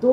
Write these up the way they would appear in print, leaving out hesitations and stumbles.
2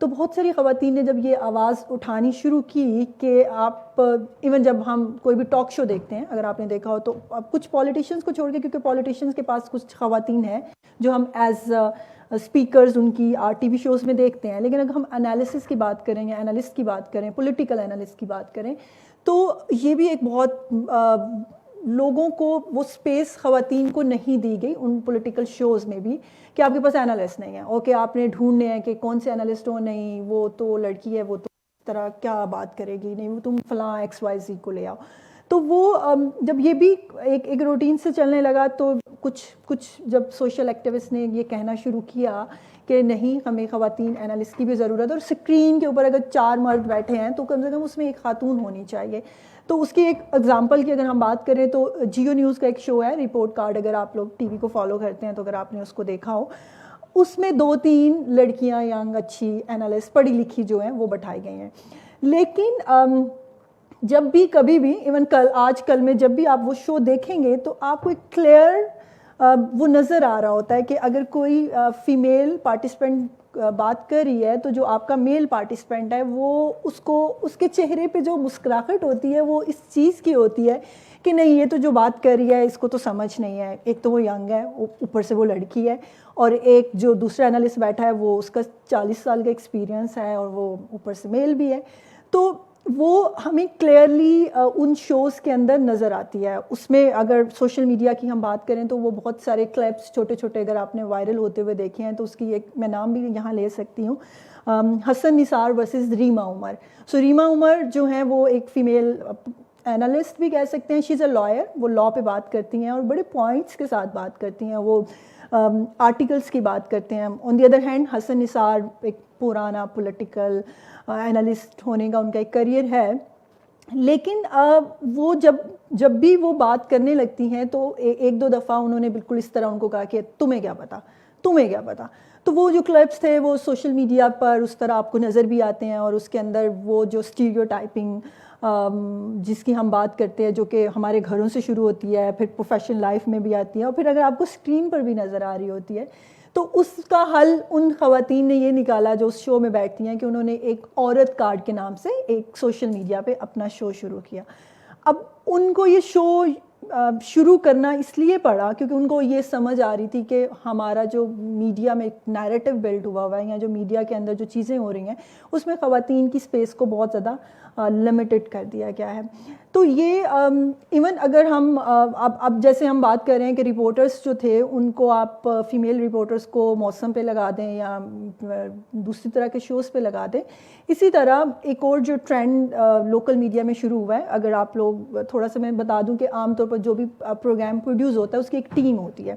تو بہت ساری خواتین نے جب یہ آواز اٹھانی شروع کی کہ آپ ایون جب ہم کوئی بھی ٹاک شو دیکھتے ہیں, اگر آپ نے دیکھا ہو تو اب کچھ پولیٹیشینس کو چھوڑ کے, کیونکہ پولیٹیشینس کے پاس کچھ خواتین ہیں جو ہم ایز اسپیکرز ان کی ٹی وی شوز میں دیکھتے ہیں, لیکن اگر ہم انالیسس کی بات کریں یا انالسٹ کی بات کریں, پولیٹیکل انالسٹ کی بات کریں, تو یہ بھی ایک بہت لوگوں کو وہ سپیس خواتین کو نہیں دی گئی ان پولیٹیکل شوز میں بھی کہ آپ کے پاس انالسٹ نہیں ہے, اوکے آپ نے ڈھونڈنے ہیں کہ کون سے انالسٹ ہو, نہیں وہ تو لڑکی ہے, وہ تو اس طرح کیا بات کرے گی, نہیں وہ تم فلاں ایکس وائی زی کو لے آؤ. تو وہ جب یہ بھی ایک روٹین سے چلنے لگا تو کچھ جب سوشل ایکٹیوسٹ نے یہ کہنا شروع کیا کہ نہیں ہمیں خواتین انالسٹ کی بھی ضرورت ہے, اور اسکرین کے اوپر اگر 4 مرد بیٹھے ہیں تو کم سے کم اس میں ایک خاتون ہونی چاہیے. تو اس کی ایک ایگزامپل کی اگر ہم بات کریں تو جیو نیوز کا ایک شو ہے رپورٹ کارڈ, اگر آپ لوگ ٹی وی کو فالو کرتے ہیں تو اگر آپ نے اس کو دیکھا ہو, اس میں 2-3 لڑکیاں ینگ اچھی انالسٹ پڑھی لکھی جو ہیں وہ بٹھائی گئی ہیں. لیکن جب بھی کبھی بھی ایون آج کل میں جب بھی آپ وہ شو دیکھیں گے تو آپ کو ایک کلیئر وہ نظر آ رہا ہوتا ہے کہ اگر کوئی فیمیل پارٹیسپینٹ بات کر رہی ہے تو جو آپ کا میل پارٹیسپینٹ ہے وہ اس کے چہرے پہ جو مسکراہٹ ہوتی ہے وہ اس چیز کی ہوتی ہے کہ نہیں یہ تو جو بات کر رہی ہے اس کو تو سمجھ نہیں ہے, ایک تو وہ ینگ ہے, اوپر سے وہ لڑکی ہے, اور ایک جو دوسرا انالسٹ بیٹھا ہے وہ اس کا 40 سال کا ایکسپیرینس ہے اور وہ اوپر سے میل بھی ہے. تو وہ ہمیں کلیئرلی ان شوز کے اندر نظر آتی ہے. اس میں اگر سوشل میڈیا کی ہم بات کریں تو وہ بہت سارے کلپس چھوٹے چھوٹے اگر آپ نے وائرل ہوتے ہوئے دیکھے ہیں تو اس کی ایک میں نام بھی یہاں لے سکتی ہوں, حسن نثار ورسز ریما عمر. سو ریما عمر جو ہیں وہ ایک فیمیل انالسٹ بھی کہہ سکتے ہیں, شی از اے لائر, وہ لاء پہ بات کرتی ہیں اور بڑے پوائنٹس کے ساتھ بات کرتی ہیں, وہ آرٹیکلس کی بات کرتے ہیں. آن دی ادر ہینڈ حسن نثار ایک پرانا پولیٹیکل انالسٹ ہونے کا ان کا ایک کریئر ہے, لیکن وہ جب بھی وہ بات کرنے لگتی ہیں تو 1-2 دفعہ انہوں نے بالکل اس طرح ان کو کہا کہ تمہیں کیا پتا, تمہیں کیا پتا. تو وہ جو کلپس تھے وہ سوشل میڈیا پر اس طرح آپ کو نظر بھی آتے ہیں, اور اس کے اندر وہ جو اسٹیریو ٹائپنگ جس کی ہم بات کرتے ہیں جو کہ ہمارے گھروں سے شروع ہوتی ہے, پھر پروفیشنل لائف میں بھی آتی ہے, اور پھر اگر آپ کو اسکرین پر بھی نظر آ رہی ہوتی ہے, تو اس کا حل ان خواتین نے یہ نکالا جو اس شو میں بیٹھتی ہیں کہ انہوں نے ایک عورت کارڈ کے نام سے ایک سوشل میڈیا پہ اپنا شو شروع کیا. اب ان کو یہ شو شروع کرنا اس لیے پڑا کیونکہ ان کو یہ سمجھ آ رہی تھی کہ ہمارا جو میڈیا میں ایک نیریٹو بلڈ ہوا ہوا ہے, یا جو میڈیا کے اندر جو چیزیں ہو رہی ہیں اس میں خواتین کی سپیس کو بہت زیادہ لمیٹڈ کر دیا گیا ہے. تو یہ ایون اگر ہم اب جیسے ہم بات کر رہے ہیں کہ رپورٹرز جو تھے ان کو آپ فیمیل رپورٹرز کو موسم پہ لگا دیں یا دوسری طرح کے شوز پہ لگا دیں, اسی طرح ایک اور جو ٹرینڈ لوکل میڈیا میں شروع ہوا ہے, اگر آپ لوگ تھوڑا سا میں بتا دوں کہ عام طور پر جو بھی پروگرام پروڈیوس ہوتا ہے اس کی ایک ٹیم ہوتی ہے.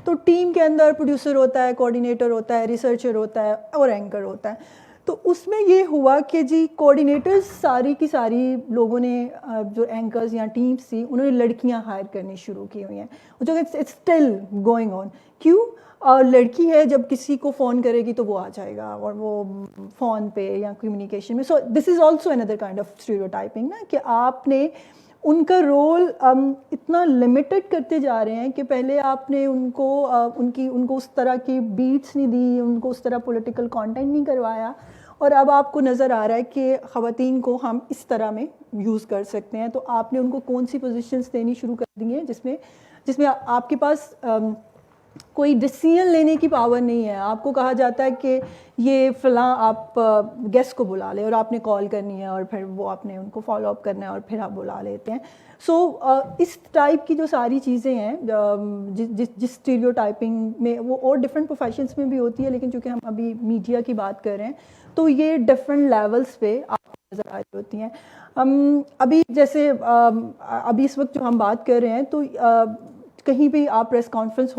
تو ٹیم کے اندر پروڈیوسر ہوتا ہے, کوآرڈینیٹر ہوتا ہے, ریسرچر ہوتا ہے اور اینکر ہوتا ہے. تو اس میں یہ ہوا کہ جی کوآرڈینیٹرز ساری کی ساری لوگوں نے جو اینکرز یا ٹیمز تھی انہوں نے لڑکیاں ہائر کرنی شروع کی ہوئی ہیں, جو کہ اٹس اسٹل گوئنگ آن. کیوں؟ لڑکی ہے جب کسی کو فون کرے گی تو وہ آ جائے گا, اور وہ فون پہ یا کمیونیکیشن میں. So this is also another kind of stereotyping نا, کہ آپ نے ان کا رول اتنا لمیٹڈ کرتے جا رہے ہیں کہ پہلے آپ نے ان کو اس طرح کی بیٹس نہیں دی, ان کو اس طرح پولیٹیکل کانٹینٹ نہیں کروایا, اور اب آپ کو نظر آ رہا ہے کہ خواتین کو ہم اس طرح میں یوز کر سکتے ہیں. تو آپ نے ان کو کون سی پوزیشنز دینی شروع کر دی ہیں جس میں آپ کے پاس کوئی ڈیسیژن لینے کی پاور نہیں ہے. آپ کو کہا جاتا ہے کہ یہ فلاں آپ گیسٹ کو بلا لیں, اور آپ نے کال کرنی ہے اور پھر وہ آپ نے ان کو فالو اپ کرنا ہے اور پھر آپ بلا لیتے ہیں. سو اس ٹائپ کی جو ساری چیزیں ہیں جس اسٹیریو ٹائپنگ میں وہ اور ڈفرینٹ پروفیشنس میں بھی ہوتی ہے, لیکن چونکہ ہم ابھی میڈیا کی بات کر رہے ہیں تو یہ ڈفرینٹ لیولس پہ آپ کو نظر آ رہی ہوتی ہیں. ابھی جیسے ابھی اس وقت جو ہم بات کر رہے ہیں تو کہیں بھی آپ پریس کانفرنس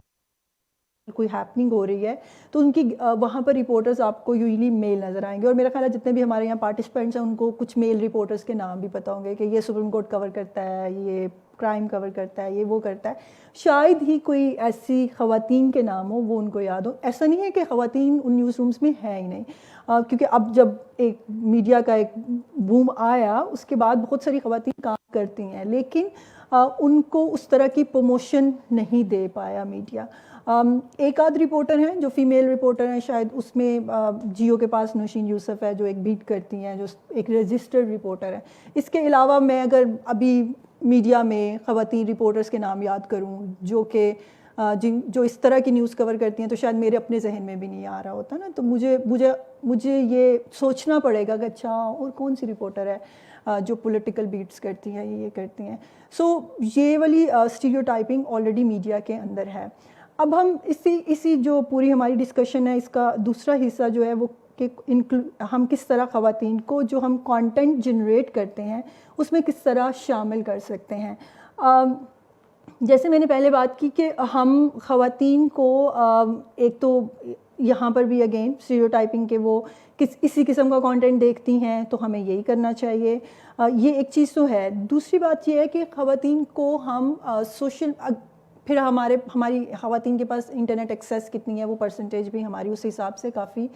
کوئی ہیپننگ ہو رہی ہے تو ان کی وہاں پر رپورٹرز آپ کو یوزلی میل نظر آئیں گے, اور میرا خیال ہے جتنے بھی ہمارے یہاں پارٹیسپینٹس ہیں ان کو کچھ میل رپورٹرز کے نام بھی پتہ ہوں گے کہ یہ سپریم کورٹ کور کرتا ہے, یہ کرائم کور کرتا ہے, یہ وہ کرتا ہے. شاید ہی کوئی ایسی خواتین کے نام ہو وہ ان کو یاد ہو. ایسا نہیں ہے کہ خواتین ان نیوز رومز میں ہیں ہی نہیں, کیونکہ اب جب ایک میڈیا کا ایک بوم آیا اس کے بعد بہت ساری خواتین کام کرتی ہیں, لیکن ان کو اس طرح کی پروموشن نہیں دے پایا میڈیا. ایک آدھ رپورٹر ہیں جو فیمیل رپورٹر ہیں شاید، اس میں جیو کے پاس نوشین یوسف ہے جو ایک بیٹ کرتی ہیں، جو ایک رجسٹرڈ رپورٹر ہے. اس کے علاوہ میں اگر ابھی میڈیا میں خواتین رپورٹرز کے نام یاد کروں جو کہ جو اس طرح کی نیوز کور کرتی ہیں تو شاید میرے اپنے ذہن میں بھی نہیں آ رہا ہوتا نا. تو مجھے یہ سوچنا پڑے گا کہ اچھا اور کون سی رپورٹر ہے جو پولیٹیکل بیٹس کرتی ہیں، یہ کرتی ہیں. سو یہ والی اسٹیریوٹائپنگ آلریڈی میڈیا کے اندر ہے. اب ہم اسی جو پوری ہماری ڈسکشن ہے اس کا دوسرا حصہ جو ہے وہ کہ ہم کس طرح خواتین کو جو ہم کانٹینٹ جنریٹ کرتے ہیں اس میں کس طرح شامل کر سکتے ہیں. جیسے میں نے پہلے بات کی کہ ہم خواتین کو ایک تو یہاں پر بھی اگین اسٹیریوٹائپنگ کے وہ اسی قسم کا کانٹینٹ دیکھتی ہیں تو ہمیں یہی کرنا چاہیے، یہ ایک چیز تو ہے. دوسری بات یہ ہے کہ خواتین کو ہم پھر ہماری خواتین کے پاس انٹرنیٹ ایکسیس کتنی ہے وہ پرسنٹیج بھی ہماری اس حساب سے کافی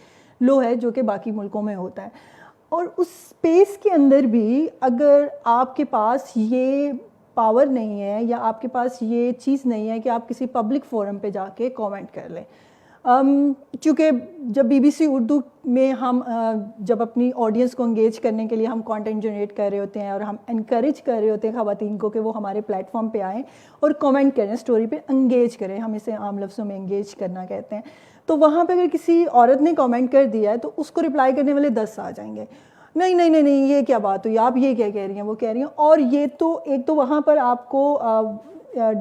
لو ہے جو کہ باقی ملکوں میں ہوتا ہے. اور اس اسپیس کے اندر بھی اگر آپ کے پاس یہ پاور نہیں ہے یا آپ کے پاس یہ چیز نہیں ہے کہ آپ کسی پبلک فورم پہ جا کے کامنٹ کر لیں. چونکہ جب BBC اردو میں ہم جب اپنی آڈینس کو انگیج کرنے کے لیے ہم کانٹینٹ جنریٹ کر رہے ہوتے ہیں اور ہم انکریج کر رہے ہوتے ہیں خواتین کو کہ وہ ہمارے پلیٹ فارم پہ آئیں اور کامنٹ کریں، اسٹوری پہ انگیج کریں، ہم اسے عام لفظوں میں انگیج کرنا کہتے ہیں. تو وہاں پہ اگر کسی عورت نے کامنٹ کر دیا ہے تو اس کو رپلائی کرنے والے 10 آ جائیں گے، نہیں یہ کیا بات ہوئی، آپ یہ کیا کہہ رہی ہیں، وہ کہہ رہی ہیں. اور یہ تو ایک تو وہاں پر آپ کو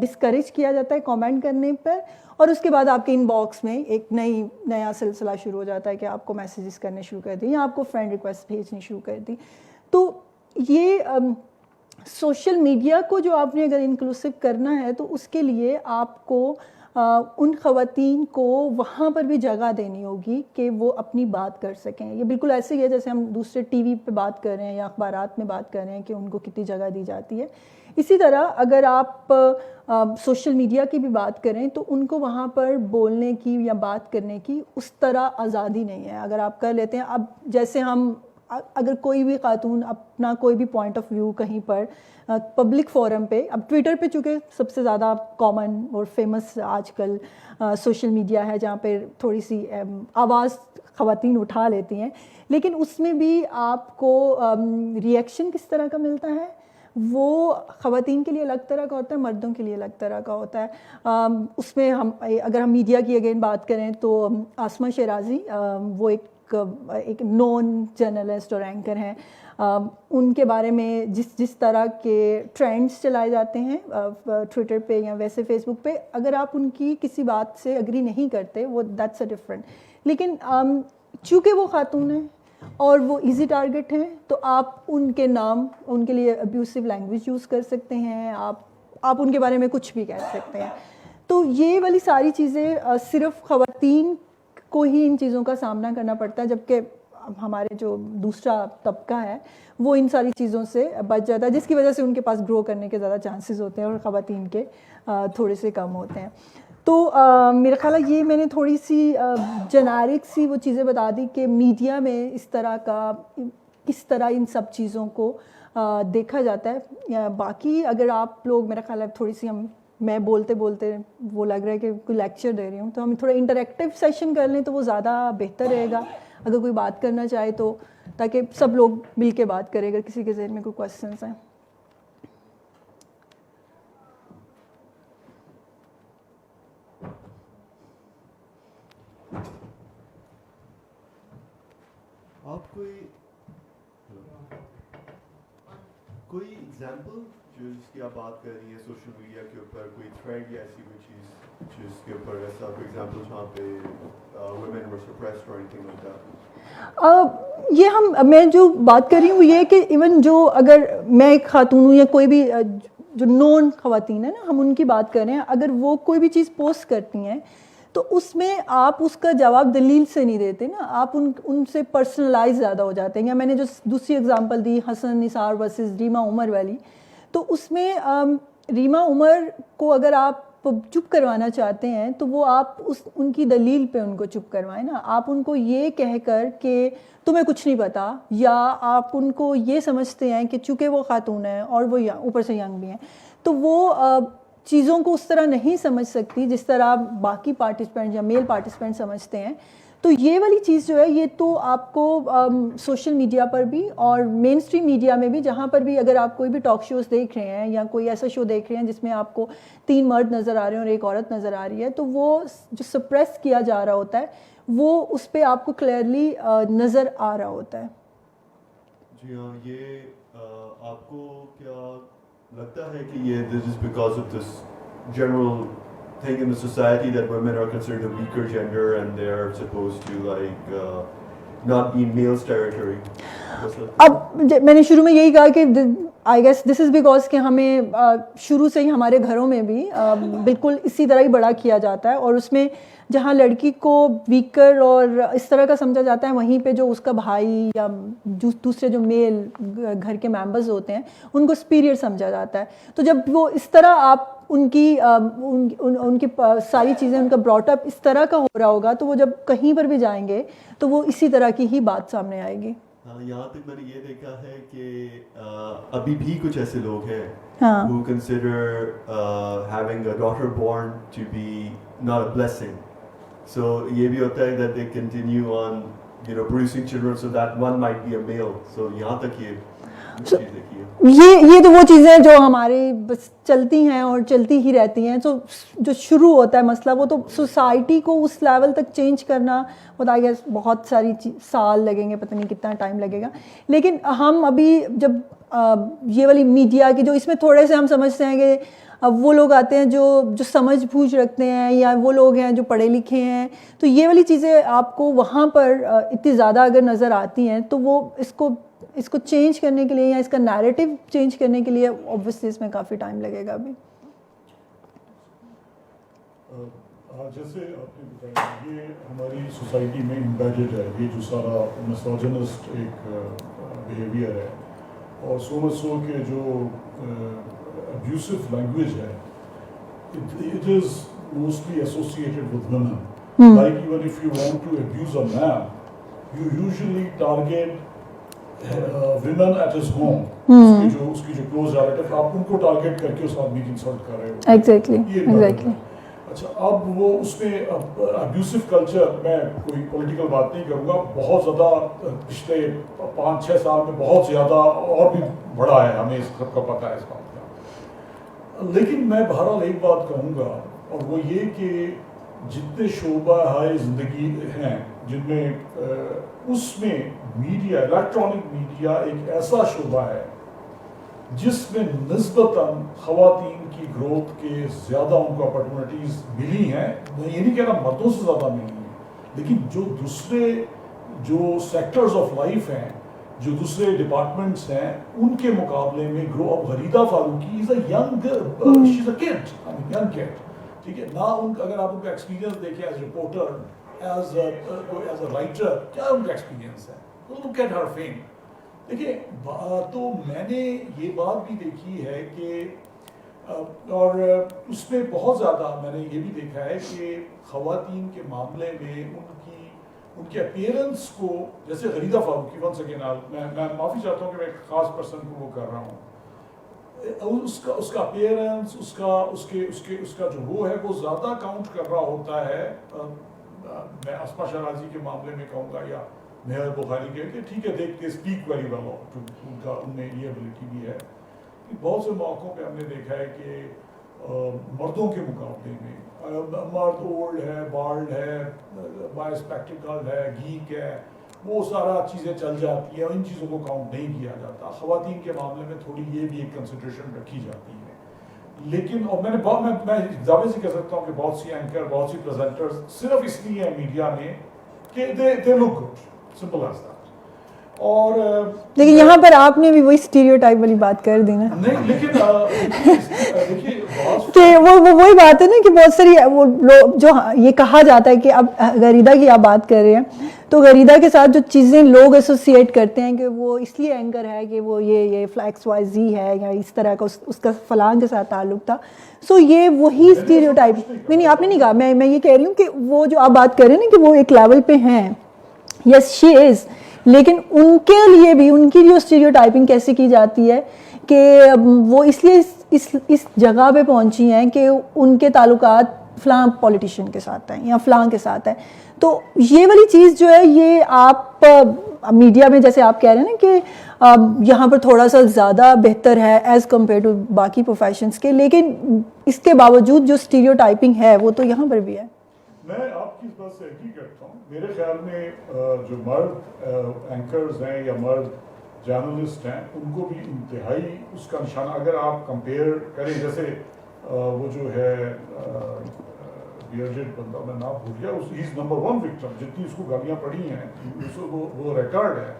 ڈسکریج کیا جاتا ہے کامنٹ کرنے پر، اور اس کے بعد آپ کے ان باکس میں ایک نیا سلسلہ شروع ہو جاتا ہے کہ آپ کو میسیجز کرنے شروع کر دیں یا آپ کو فرینڈ ریکویسٹ بھیجنی شروع کر دی. تو یہ سوشل میڈیا کو جو آپ نے اگر انکلوسیو کرنا ہے تو اس کے لیے آپ کو ان خواتین کو وہاں پر بھی جگہ دینی ہوگی کہ وہ اپنی بات کر سکیں. یہ بالکل ایسے ہی ہے جیسے ہم دوسرے ٹی وی پہ بات کر رہے ہیں یا اخبارات میں بات کر رہے ہیں کہ ان کو کتنی جگہ دی جاتی ہے. اسی طرح اگر آپ سوشل میڈیا کی بھی بات کریں تو ان کو وہاں پر بولنے کی یا بات کرنے کی اس طرح آزادی نہیں ہے. اگر آپ کر لیتے ہیں، اب جیسے ہم اگر کوئی بھی خاتون اپنا کوئی بھی پوائنٹ آف ویو کہیں پر پبلک فورم پہ، اب ٹویٹر پہ چونکہ سب سے زیادہ کامن اور فیمس آج کل سوشل میڈیا ہے جہاں پہ تھوڑی سی آواز خواتین اٹھا لیتی ہیں، لیکن اس میں بھی آپ کو ریئیکشن کس طرح کا ملتا ہے وہ خواتین کے لیے الگ طرح کا ہوتا ہے، مردوں کے لیے الگ طرح کا ہوتا ہے. اس میں اگر ہم میڈیا کی اگین بات کریں تو آسمہ شیرازی وہ ایک نون جرنلسٹ اور اینکر ہیں. ان کے بارے میں جس طرح کے ٹرینڈز چلائے جاتے ہیں ٹویٹر پہ یا ویسے فیس بک پہ، اگر آپ ان کی کسی بات سے اگری نہیں کرتے وہ دیٹس اے ڈفرنٹ. لیکن چونکہ وہ خاتون ہیں اور وہ ایزی ٹارگٹ ہیں تو آپ ان کے نام، ان کے لیے ابیوسو لینگویج یوز کر سکتے ہیں، آپ ان کے بارے میں کچھ بھی کہہ سکتے ہیں. تو یہ والی ساری چیزیں صرف خواتین کو ہی ان چیزوں کا سامنا کرنا پڑتا ہے، جبکہ ہمارے جو دوسرا طبقہ ہے وہ ان ساری چیزوں سے بچ جاتا ہے، جس کی وجہ سے ان کے پاس گرو کرنے کے زیادہ چانسز ہوتے ہیں اور خواتین کے تھوڑے سے کم ہوتے ہیں. تو میرا خیال ہے یہ میں نے تھوڑی سی جنیرک سی وہ چیزیں بتا دی کہ میڈیا میں اس طرح کا کس طرح ان سب چیزوں کو دیکھا جاتا ہے. باقی اگر آپ لوگ میرا خیال ہے تھوڑی سی میں بولتے وہ لگ رہا ہے کہ کوئی لیکچر دے رہی ہوں، تو ہم تھوڑا انٹریکٹیو سیشن کر لیں تو وہ زیادہ بہتر رہے گا اگر کوئی بات کرنا چاہے تو، تاکہ سب لوگ مل کے بات کریں اگر کسی کے ذہن میں کوئی کویسچنس ہیں. آپ کوئی ایگزامپل جس کی آپ بات کر رہی ہیں سوشل میڈیا کے اوپر، کوئی تھریڈ یا ایسی کوئی چیز جس کے اوپر ایسا کوئی ایگزامپل جہاں پہ ویمن ور سپریسڈ اور اینی تھنگ لائک دیٹ؟ یہ میں جو بات کر رہی ہوں یہ کہ ایون جو اگر میں ایک خاتون ہوں یا کوئی بھی جو نون خواتین ہیں نا، ہم ان کی بات کر رہے ہیں، اگر وہ کوئی بھی چیز پوسٹ کرتی ہیں تو اس میں آپ اس کا جواب دلیل سے نہیں دیتے نا، آپ ان سے پرسنلائز زیادہ ہو جاتے ہیں. یا میں نے جو دوسری اگزامپل دی حسن نثار ورسز ریما عمر والی، تو اس میں ریما عمر کو اگر آپ چپ کروانا چاہتے ہیں تو وہ آپ ان کی دلیل پہ ان کو چپ کروائیں نا. آپ ان کو یہ کہہ کر کہ تمہیں کچھ نہیں پتا، یا آپ ان کو یہ سمجھتے ہیں کہ چونکہ وہ خاتون ہیں اور وہ اوپر سے ینگ بھی ہیں تو وہ چیزوں کو اس طرح نہیں سمجھ سکتی جس طرح باقی پارٹیسپینٹ یا میل پارٹیسپینٹ سمجھتے ہیں. تو یہ والی چیز جو ہے یہ تو آپ کو سوشل میڈیا پر بھی اور مین اسٹریم میڈیا میں بھی, جہاں پر بھی اگر آپ کوئی بھی ٹاک شوز دیکھ رہے ہیں یا کوئی ایسا شو دیکھ رہے ہیں جس میں آپ کو 3 مرد نظر آ رہے ہیں اور ایک عورت نظر آ رہی ہے, تو وہ جو سپریس کیا جا رہا ہوتا ہے وہ اس پہ آپ کو کلیئرلی نظر آ رہا ہوتا ہے. جی ہاں, یہ آپ کو کیا لگتا ہے کہ یہ this is because of this general thing in the society that women are considered the weaker gender and they are supposed to like not be in male's territory? اب میں نے شروع میں یہی کہا کہ I guess this is because کہ ہمیں شروع سے ہی ہمارے گھروں میں بھی بالکل اسی طرح ہی بڑا کیا جاتا ہے, اور اس میں جہاں لڑکی کو ویکر اور اس طرح کا سمجھا جاتا ہے وہیں پہ جو اس کا بھائی یا دوسرے جو میل گھر کے ممبرز ہوتے ہیں ان کو سپیریئر سمجھا جاتا ہے. تو جب وہ اس طرح آپ ان کی ساری چیزیں ان کا براٹ اپ اس طرح کا ہو رہا ہوگا تو وہ جب کہیں پر بھی جائیں گے تو وہ اسی طرح کی ہی بات سامنے آئے گی. یہاں تک میں نے یہ دیکھا ہے کہ ابھی بھی کچھ ایسے لوگ ہیں who consider having a daughter born to be not a blessing. So یہ بھی ہوتا ہے that they continue on producing children so that one might be a male. So یہاں تک یہ تو وہ چیزیں جو ہمارے بس چلتی ہیں اور چلتی ہی رہتی ہیں. تو جو شروع ہوتا ہے مسئلہ وہ تو سوسائٹی کو اس لیول تک چینج کرنا بتا گیا بہت ساری سال لگیں گے, پتہ نہیں کتنا ٹائم لگے گا. لیکن ہم ابھی جب یہ والی میڈیا کی جو اس میں تھوڑے سے ہم سمجھتے ہیں کہ وہ لوگ آتے ہیں جو سمجھ بوجھ رکھتے ہیں یا وہ لوگ ہیں جو پڑھے لکھے ہیں, تو یہ والی چیزیں آپ کو وہاں پر اتنی زیادہ اگر نظر آتی ہیں تو وہ اس کو چینج کرنے کے لیے یا اس کا نیریٹو چینج کرنے کے لیے اوبویسلی اس میں کافی ٹائم لگے گا. ابھی جیسے آپ نے بتایا یہ ہماری سوسائٹی میں امبیڈڈ ہے, یہ جو سارا مسوجنسٹ ایک بیہیویئر ہے, اور سو مچ سو کہ جو abusive language hai, it is mostly associated with women. Like even if you want to abuse a man, you usually target women at his home. Uski jo close relative, aap unko target karke us aadmi ki insult kar rahe ho. Exactly. اچھا, اب وہ اس میں ابیوسو culture, میں کوئی political بات نہیں کروں گا, بہت زیادہ پچھلے 5-6 سال میں بہت زیادہ اور بھی بڑھا ہے, ہمیں اس سب کا پتہ ہے اس بات کا. لیکن میں بہرحال ایک بات کہوں گا, اور وہ یہ کہ جتنے شعبہ ہائے زندگی ہیں جن میں اس میں میڈیا, الیکٹرانک میڈیا ایک ایسا شعبہ ہے جس میں نسبتاً خواتین کی گروتھ کے زیادہ ان کو اپرچونیٹیز ملی ہیں. میں یہ نہیں کہہ رہا مردوں سے زیادہ ملی ہیں, لیکن جو دوسرے جو سیکٹرز آف لائف ہیں, جو دوسرے ڈپارٹمنٹس ہیں, ان کے مقابلے میں اب Gharida Farooqi is a young, she is a kid, young kid, ٹھیک ہے نا. اگر آپ ان کا ایکسپیرینس دیکھیں as reporter, as a writer, کیا ان کا ایکسپیرینس ہے, لک ایٹ ہر فیم. دیکھیے, تو میں نے یہ بات بھی دیکھی ہے کہ اور اس میں بہت زیادہ میں نے یہ بھی دیکھا ہے کہ خواتین کے معاملے میں ان کے اپیئرنس کو, جیسے غریدہ فاروقی, ونس اگین میں معافی چاہتا ہوں کہ میں ایک خاص پرسن کو وہ کر رہا ہوں, اس کا اپیئرنس, اس کا جو وہ ہے وہ زیادہ کاؤنٹ کر رہا ہوتا ہے. میں اسما شرازی کے معاملے میں کہوں گا یا مہر بخاری کے, کہ ٹھیک ہے دیکھتے اسپیک ویری ویل, ان کا ان میں یہ ایبلٹی بھی ہے. بہت سے موقعوں پہ ہم نے دیکھا ہے کہ مردوں کے مقابلے میں مرد اولڈ ہے, بالڈ ہے, بائی اسپیکٹیکل ہے, گیک ہے, وہ سارا چیزیں چل جاتی ہیں, ان چیزوں کو کاؤنٹ نہیں کیا جاتا. خواتین کے معاملے میں تھوڑی یہ بھی ایک کنسیڈریشن رکھی جاتی ہے. لیکن اور میں دعوے سے کہہ سکتا ہوں کہ بہت سی اینکر, بہت سی پریزنٹرز صرف اس لیے ہیں میڈیا میں کہ they look good, simple as that. اور لیکن یہاں پر آپ نے بھی وہی اسٹیریوٹائپ والی بات کر دی نا. نہیں, لیکن کہ وہ وہی بات ہے نا کہ بہت ساری وہ لوگ جو یہ کہا جاتا ہے کہ اب غریدہ کی آپ بات کر رہے ہیں, تو غریدہ کے ساتھ جو چیزیں لوگ ایسوسیٹ کرتے ہیں کہ وہ اس لیے اینکر ہے کہ وہ یہ فلیکس وائی زی ہے یا اس طرح کا اس کا فلاں کے ساتھ تعلق تھا. سو یہ وہی اسٹیریوٹائپ. نہیں, آپ نے نہیں کہا, میں یہ کہہ رہی ہوں کہ وہ جو آپ بات کر رہے ہیں نا کہ وہ ایک لیول پہ ہیں, یس شی از, لیکن ان کے لیے بھی ان کی جو اسٹیریوٹائپنگ کیسے کی جاتی ہے کہ وہ اس لیے اس جگہ پہ پہنچی ہیں کہ ان کے تعلقات فلاں پولیٹیشین کے ساتھ ہیں یا فلاں کے ساتھ ہیں. تو یہ والی چیز جو ہے یہ آپ میڈیا میں جیسے آپ کہہ رہے ہیں نا کہ یہاں پر تھوڑا سا زیادہ بہتر ہے ایز کمپیئر ٹو باقی پروفیشنس کے, لیکن اس کے باوجود جو اسٹیریو ٹائپنگ ہے وہ تو یہاں پر بھی ہے. میں آپ کی اس بات سے ایگری کرتا ہوں. میرے خیال میں جو مرد اینکرز ہیں یا مرد جرنلسٹ ہیں ان کو بھی انتہائی اس کا نشانہ اگر آپ کمپیئر کریں, جیسے وہ جو ہے بیئرڈڈ بندہ, میں نام بھول گیا, ہی از نمبر 1 وکٹم, جتنی اس کو گالیاں پڑی ہیں وہ ریکارڈ ہے.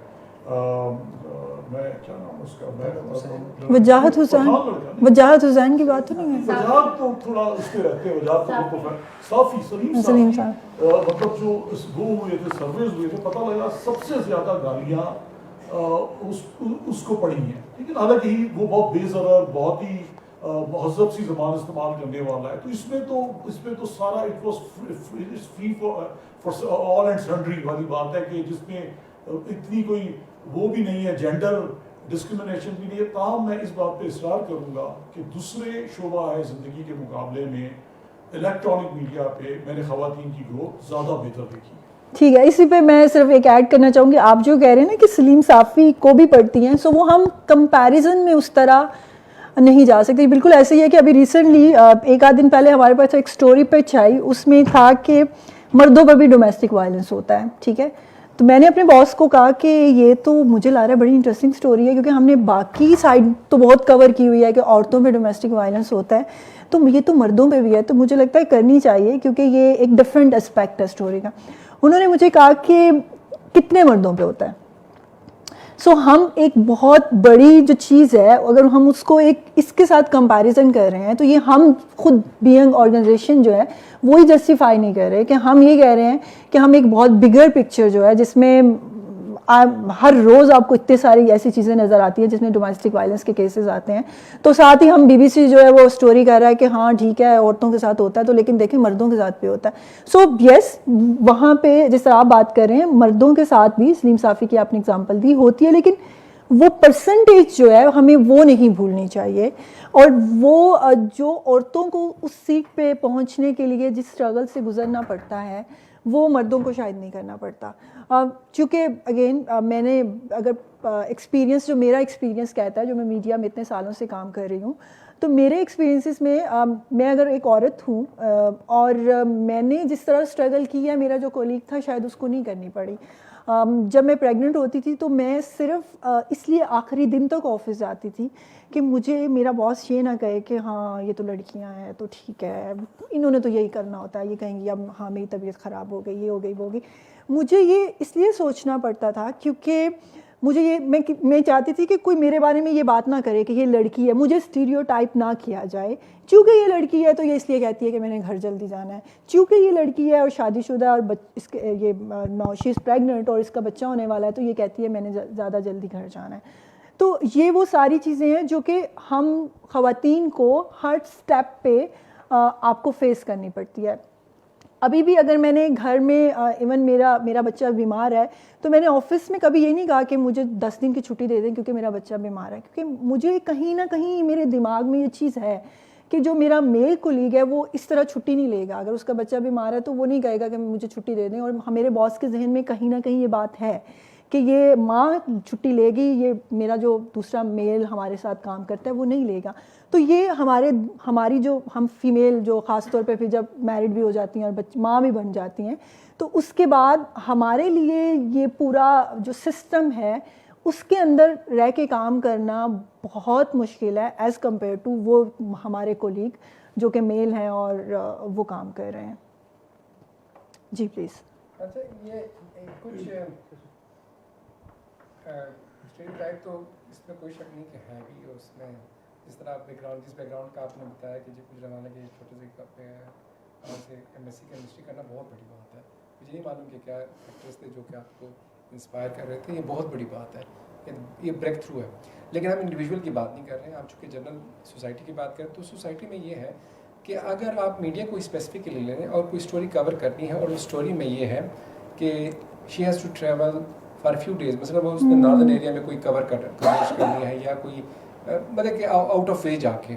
میں کیا نام اس کا, وجاہت حسین کی بات تو نہیں ہے, وجاہت تو تھوڑا اس کے رہتے ہیں, وجاہت تو صافی سلیم صاحب, مطلب جو وہ ہوئے تھے سرویز ہوئے تھے, پتہ لگا سب سے زیادہ گالیاں اس کو پڑی ہیں. لیکن حالانکہ وہ بہت بے ضرر, بہت ہی مہذب سی زبان استعمال کرنے والا ہے. تو اس میں تو سارا it was free for all and sundry والی بات ہے کہ جس میں اتنی کوئی وہ بھی نہیں ہے, جینڈر ڈسکرمنیشن بھی نہیں ہے. تاہم میں اس بات پہ اصرار کروں گا کہ دوسرے شعبہ ہے زندگی کے مقابلے میں الیکٹرانک میڈیا پہ میں نے خواتین کی گروتھ زیادہ بہتر دیکھی. ٹھیک ہے, اسی پہ میں صرف ایک ایڈ کرنا چاہوں گی. آپ جو کہہ رہے ہیں نا کہ سلیم صافی کو بھی پڑھتی ہیں, سو وہ ہم کمپیریزن میں اس طرح نہیں جا سکتے. بالکل ایسے ہی ہے کہ ابھی ریسنٹلی ایک آدھ دن پہلے ہمارے پاس ایک اسٹوری پہ چھائی, اس میں تھا کہ مردوں پر بھی ڈومیسٹک وائلنس ہوتا ہے. ٹھیک ہے, تو میں نے اپنے باس کو کہا کہ یہ تو مجھے لگ رہا ہے بڑی انٹرسٹنگ اسٹوری ہے, کیونکہ ہم نے باقی سائڈ تو بہت کور کی ہوئی ہے کہ عورتوں پہ ڈومیسٹک وائلنس ہوتا ہے, تو یہ تو مردوں پہ بھی ہے, تو مجھے لگتا ہے کرنی چاہیے کیونکہ یہ ایک ڈفرینٹ اسپیکٹ ہے اسٹوری کا. انہوں نے مجھے کہا کہ کتنے مردوں پہ ہوتا ہے. سو ہم ایک بہت بڑی جو چیز ہے اگر ہم اس کو ایک اس کے ساتھ کمپیریزن کر رہے ہیں, تو یہ ہم خود بینگ آرگنائزیشن جو ہے وہی جسٹیفائی نہیں کر رہے, کہ ہم یہ کہہ رہے ہیں کہ ہم ایک بہت بگر پکچر جو ہے جس میں ہر روز آپ کو اتنے ساری ایسی چیزیں نظر آتی ہیں جس میں ڈومیسٹک وائلنس کے کیسز آتے ہیں, تو ساتھ ہی ہم BBC جو ہے وہ اسٹوری کر رہا ہے کہ ہاں ٹھیک ہے عورتوں کے ساتھ ہوتا ہے, تو لیکن دیکھیں مردوں کے ساتھ بھی ہوتا ہے. سو یس, وہاں پہ جس طرح آپ بات کر رہے ہیں مردوں کے ساتھ بھی, سلیم صافی کی آپ نے اگزامپل دی, ہوتی ہے, لیکن وہ پرسنٹیج جو ہے ہمیں وہ نہیں بھولنی چاہیے. اور وہ جو عورتوں کو اس سیٹ پہ پہنچنے کے لیے جس اسٹرگل سے گزرنا پڑتا ہے وہ مردوں کو شاید نہیں کرنا پڑتا. چونکہ اگین میں نے اگر ایکسپیرینس جو میرا ایکسپیرینس کہتا ہے, جو میں میڈیا میں اتنے سالوں سے کام کر رہی ہوں, تو میرے ایکسپیرینسز میں اگر ایک عورت ہوں اور میں نے جس طرح اسٹرگل کی ہے, میرا جو کولیگ تھا شاید اس کو نہیں کرنی پڑی. جب میں پریگننٹ ہوتی تھی تو میں صرف اس لیے آخری دن تک آفس جاتی تھی کہ مجھے میرا باس یہ نہ کہے کہ ہاں یہ تو لڑکیاں ہیں تو ٹھیک ہے, انہوں نے تو یہی کرنا ہوتا ہے, یہ کہیں گی اب ہاں میری طبیعت خراب ہو گئی, یہ ہو گئی وہ ہو گئی. مجھے یہ اس لیے سوچنا پڑتا تھا کیونکہ مجھے یہ میں چاہتی تھی کہ کوئی میرے بارے میں یہ بات نہ کرے کہ یہ لڑکی ہے, مجھے اسٹیریو ٹائپ نہ کیا جائے. چونکہ یہ لڑکی ہے تو یہ اس لیے کہتی ہے کہ میں نے گھر جلدی جانا ہے, چونکہ یہ لڑکی ہے اور شادی شدہ اور اس کے یہ شی از پریگننٹ اور اس کا بچہ ہونے والا ہے تو یہ کہتی ہے میں نے زیادہ جلدی گھر جانا ہے. تو یہ وہ ساری چیزیں ہیں جو کہ ہم خواتین کو ہر اسٹیپ پہ آپ کو فیس کرنی پڑتی ہے. ابھی بھی اگر میں نے گھر میں ایون میرا بچہ بیمار ہے تو میں نے آفس میں کبھی یہ نہیں کہا کہ مجھے 10 دن کی چھٹی دے دیں کیونکہ میرا بچہ بیمار ہے, کیونکہ مجھے کہیں نہ کہیں میرے دماغ میں یہ چیز ہے کہ جو میرا میل کولیگ ہے وہ اس طرح چھٹی نہیں لے گا. اگر اس کا بچہ بیمار ہے تو وہ نہیں کہے گا کہ مجھے چھٹی دے دیں, اور میرے باس کے ذہن میں کہیں نہ کہیں یہ بات ہے کہ یہ ماں چھٹی لے گی, یہ میرا جو دوسرا میل ہمارے ساتھ کام کرتا ہے وہ نہیں لے گا. تو یہ ہماری جو ہم فیمیل جو خاص طور پہ پھر جب میرڈ بھی ہو جاتی ہیں اور ماں بھی بن جاتی ہیں, تو اس کے بعد ہمارے لیے یہ پورا جو سسٹم ہے اس کے اندر رہ کے کام کرنا بہت مشکل ہے ایز کمپیئر ٹو وہ ہمارے کولیگ جو کہ میل ہیں اور وہ کام کر رہے ہیں. جی پلیز. اچھا, یہ کچھ اسٹیریوٹائپ تو اس میں کوئی شک نہیں کہ ہے بھی, اس میں جس طرح جس بیک گراؤنڈ کا آپ نے بتایا کہ جو کچھ زمانے کے چھوٹے سے MSc کیمسٹری کرنا بہت بڑی بات ہے. مجھے نہیں معلوم کہ کیا فیکٹرس تھے جو کہ آپ کو انسپائر کر رہے تھے, یہ بہت بڑی بات ہے, یہ بریک تھرو ہے. لیکن ہم انڈیویجول کی بات نہیں کر رہے ہیں, آپ چونکہ جنرل سوسائٹی کی بات کریں تو سوسائٹی میں یہ ہے کہ اگر آپ میڈیا کو اسپیسیفکلی لے لیں اور کوئی اسٹوری کور کرنی ہے اور اس اسٹوری میں یہ ہے کہ she has to travel for few days, مثلا وہ اس نے ناردرن ایریا میں کوئی کوریج کرنی ہے یا کوئی مطلب کہ آؤٹ آف وے جا کے,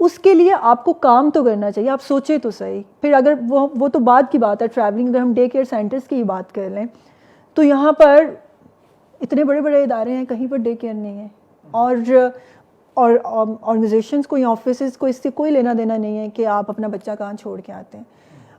اس کے لیے آپ کو کام تو کرنا چاہیے, آپ سوچیں تو صحیح. پھر اگر وہ تو بعد کی بات ہے, ٹریولنگ اگر ہم ڈے کیئر سینٹرز کی ہی بات کر لیں تو یہاں پر اتنے بڑے بڑے ادارے ہیں, کہیں پر ڈے کیئر نہیں ہے, اور آرگنائزیشنس کو یا آفیسز کو اس سے کوئی لینا دینا نہیں ہے کہ آپ اپنا بچہ کہاں چھوڑ کے آتے ہیں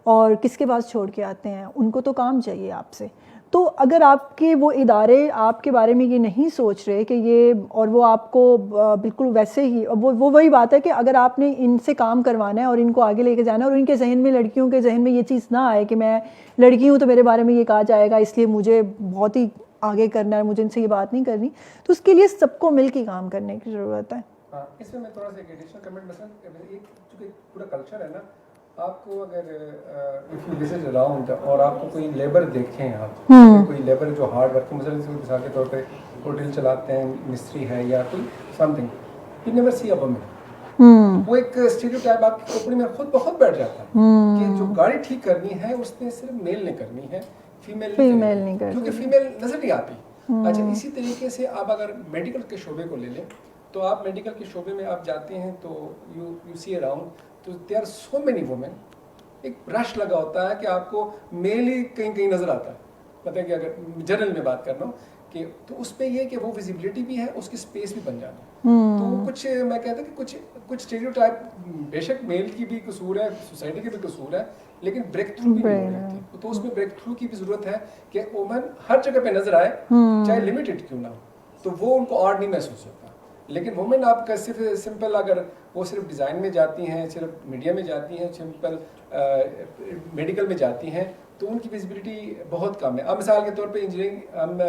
اور کس کے پاس چھوڑ کے آتے ہیں. ان کو تو کام چاہیے آپ سے. تو اگر آپ کے وہ ادارے آپ کے بارے میں یہ نہیں سوچ رہے کہ یہ, اور وہ آپ کو بالکل ویسے ہی, وہ وہی بات ہے کہ اگر آپ نے ان سے کام کروانا ہے اور ان کو آگے لے کے جانا ہے اور ان کے ذہن میں, لڑکیوں کے ذہن میں یہ چیز نہ آئے کہ میں لڑکی ہوں تو میرے بارے میں یہ کہا جائے گا اس لیے مجھے بہت ہی آگے کرنا ہے, مجھے ان سے یہ بات نہیں کرنی, تو اس کے لیے سب کو مل کے کام کرنے کی ضرورت ہے. ہاں, اس میں تھوڑا سا ایک ایڈیشنل کمنٹ, مثلا چونکہ پورا کلچر ہے نا, آپ کو اگر اف یو وزٹ اراؤنڈ اور آپ کو کوئی لیبر دیکھیں, آپ کوئی لیبر جو ہارڈ ورک, مثال کے طور پہ ہوٹل چلاتے ہیں, مستری ہے یا کوئی some thing, you never C a woman. وہ ایک اسٹیریوٹائپ آپ کی کھوپڑی میں خود بہت بیٹھ جاتا ہے کہ جو گاڑی ٹھیک کرنی ہے اس نے صرف میل نے کرنی ہے, فیمیل نہیں کرنی, کیونکہ فیمیل نظر نہیں آتی. اچھا, اسی طریقے سے آپ اگر میڈیکل کے شعبے کو لے لیں تو آپ میڈیکل کے شعبے میں آپ جاتے ہیں تو یو سی اراؤنڈ, تو there are so many women. ایک رش لگا ہوتا ہے کہ آپ کو میل ہی کہیں کہیں نظر آتا ہے. مطلب کہ اگر جنرل میں بات کرنا ہوں کہ تو اس پہ یہ کہ وہ ویزیبلٹی بھی ہے, اس کی اسپیس بھی بن جاتی ہے. تو کچھ میں کہتا ہوں کہ کچھ اسٹیریوٹائپ بے شک میل کی بھی قصور ہے, سوسائٹی کی بھی قصور ہے, لیکن بریک تھرو بھی ہو رہی تھی. تو اس میں بریک تھرو کی بھی ضرورت ہے کہ وومن ہر جگہ پہ نظر آئے, چاہے لمیٹڈ کیوں نہ ہو, تو وہ ان کو آڈ نہیں محسوس ہوتا. لیکن وومن آپ کا صرف سمپل, اگر وہ صرف ڈیزائن میں جاتی ہیں, صرف میڈیا میں جاتی ہیں, سمپل میڈیکل میں جاتی ہیں, تو ان کی ویزیبلٹی بہت کم ہے. اب مثال کے طور پہ انجینئرنگ, ہم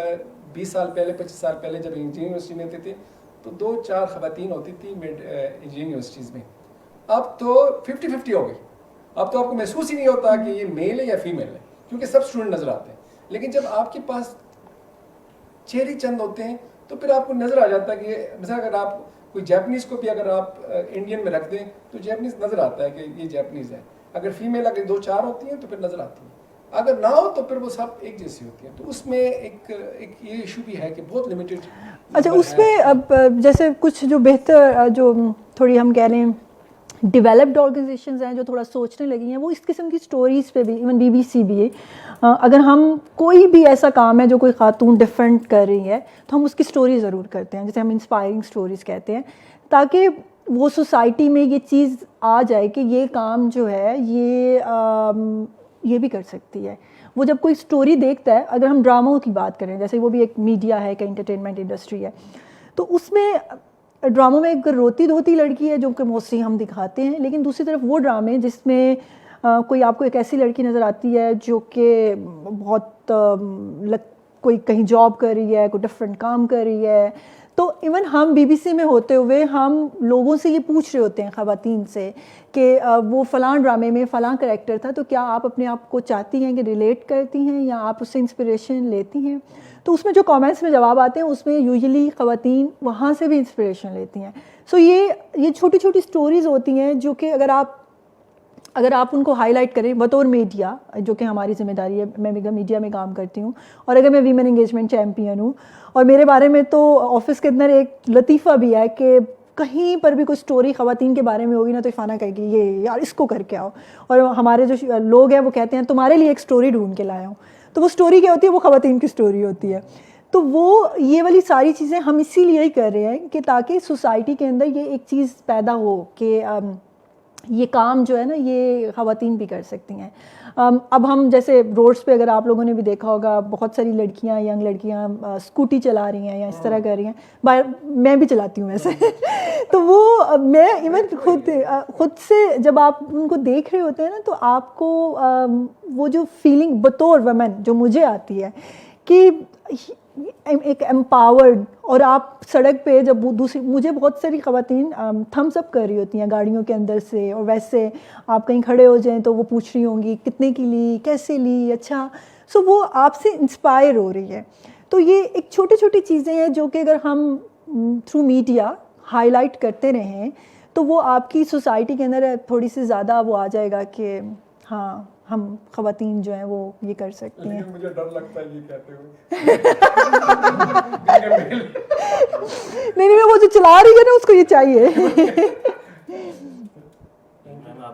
20 سال پہلے 25 سال پہلے جب انجینئرنگ یونیورسٹی میں آتے تھے تو 2-4 خواتین ہوتی تھی انجینئرنگ یونیورسٹیز میں. اب تو 50-50 ہو گئی. اب تو آپ کو محسوس ہی نہیں ہوتا کہ یہ میل ہے یا فیمیل ہے, کیونکہ سب اسٹوڈنٹ نظر آتے ہیں. لیکن جب آپ کے پاس چہرے چند ہوتے ہیں تو پھر آپ کو نظر آ جاتا ہے کہ مثلا اگر آپ کوئی جیپنیز کو بھی اگر آپ انڈین میں رکھ دیں تو جیپنیز نظر آتا ہے کہ یہ جیپنیز ہے. اگر فیمیل اگر 2-4 ہوتی ہیں تو پھر نظر آتی ہیں, اگر نہ ہو تو پھر وہ سب ایک جیسی ہوتی ہیں. تو اس میں ایک یہ ایشو بھی ہے کہ بہت لمیٹڈ. اچھا, اس میں اب جیسے کچھ جو بہتر, جو تھوڑی ہم کہہ لیں ڈیولپڈ آرگنائزیشنز ہیں جو تھوڑا سوچنے لگی ہیں, وہ اس قسم کی سٹوریز پہ بھی, ایون BBC بھی, اگر ہم کوئی بھی ایسا کام ہے جو کوئی خاتون ڈفرینٹ کر رہی ہے تو ہم اس کی سٹوری ضرور کرتے ہیں, جسے ہم انسپائرنگ سٹوریز کہتے ہیں, تاکہ وہ سوسائٹی میں یہ چیز آ جائے کہ یہ کام جو ہے یہ بھی کر سکتی ہے. وہ جب کوئی سٹوری دیکھتا ہے, اگر ہم ڈراموں کی بات کریں, جیسے وہ بھی ایک میڈیا ہے کہ انٹرٹینمنٹ انڈسٹری ہے, تو اس میں ڈراموں میں ایک روتی دھوتی لڑکی ہے جو کہ موسٹلی ہم دکھاتے ہیں, لیکن دوسری طرف وہ ڈرامے جس میں کوئی آپ کو ایک ایسی لڑکی نظر آتی ہے جو کہ بہت کوئی کہیں جاب کر رہی ہے, کوئی ڈفرینٹ کام کر رہی ہے, تو ایون ہم BBC میں ہوتے ہوئے ہم لوگوں سے یہ پوچھ رہے ہوتے ہیں, خواتین سے, کہ وہ فلاں ڈرامے میں فلاں کریکٹر تھا, تو کیا آپ اپنے آپ کو چاہتی ہیں کہ ریلیٹ کرتی ہیں یا آپ اس سے انسپریشن لیتی ہیں. تو اس میں جو کامنٹس میں جواب آتے ہیں اس میں یوزلی خواتین وہاں سے بھی انسپریشن لیتی ہیں. سو یہ چھوٹی چھوٹی سٹوریز ہوتی ہیں جو کہ اگر آپ ان کو ہائی لائٹ کریں بطور میڈیا, جو کہ ہماری ذمہ داری ہے, میں میڈیا میں کام کرتی ہوں, اور اگر میں ویمن انگیجمنٹ چیمپئن ہوں, اور میرے بارے میں تو آفس کے اندر ایک لطیفہ بھی ہے کہ کہیں پر بھی کوئی سٹوری خواتین کے بارے میں ہوگی نا تو فانا کہے گی یہ یار اس کو کر کے آؤ, اور ہمارے جو لوگ ہیں وہ کہتے ہیں تمہارے لیے ایک سٹوری ڈھونڈ کے لایا ہوں. تو وہ سٹوری کیا ہوتی ہے, وہ خواتین کی سٹوری ہوتی ہے. تو وہ یہ والی ساری چیزیں ہم اسی لیے ہی کر رہے ہیں کہ تاکہ سوسائٹی کے اندر یہ ایک چیز پیدا ہو کہ یہ کام جو ہے نا یہ خواتین بھی کر سکتی ہیں. اب ہم جیسے روڈس پہ اگر آپ لوگوں نے بھی دیکھا ہوگا, بہت ساری لڑکیاں, ینگ لڑکیاں اسکوٹی چلا رہی ہیں یا اس طرح کر رہی ہیں, میں بھی چلاتی ہوں ویسے. تو وہ میں ایون خود سے جب آپ ان کو دیکھ رہے ہوتے ہیں نا, تو آپ کو وہ جو فیلنگ بطور ویمن جو مجھے آتی ہے کہ ایک امپاورڈ, اور آپ سڑک پہ جب مجھے بہت ساری خواتین تھمس اپ کر رہی ہوتی ہیں گاڑیوں کے اندر سے, اور ویسے آپ کہیں کھڑے ہو جائیں تو وہ پوچھ رہی ہوں گی کتنے کی لی, کیسے لی, اچھا. سو وہ آپ سے انسپائر ہو رہی ہے. تو یہ ایک چھوٹی چھوٹی چیزیں ہیں جو کہ اگر ہم تھرو میڈیا ہائی لائٹ کرتے رہیں تو وہ آپ کی سوسائٹی کے اندر تھوڑی سی زیادہ وہ آ جائے گا کہ ہاں ہم خواتین جو ہیں وہ یہ کر سکتی ہیں. مجھے ڈر لگتا ہے یہ کہتے ہوئے. نہیں, وہ جو چلا رہی ہے نا اس کو یہ چاہیے.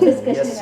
Discussion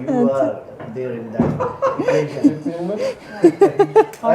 you are there in that equation. I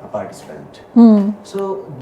a participant. So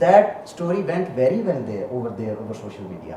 that story went very well there over social media.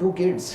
2 kids.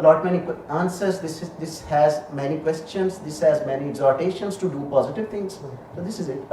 allot many answers, this has many questions, this has many exhortations to do positive things. So this is it.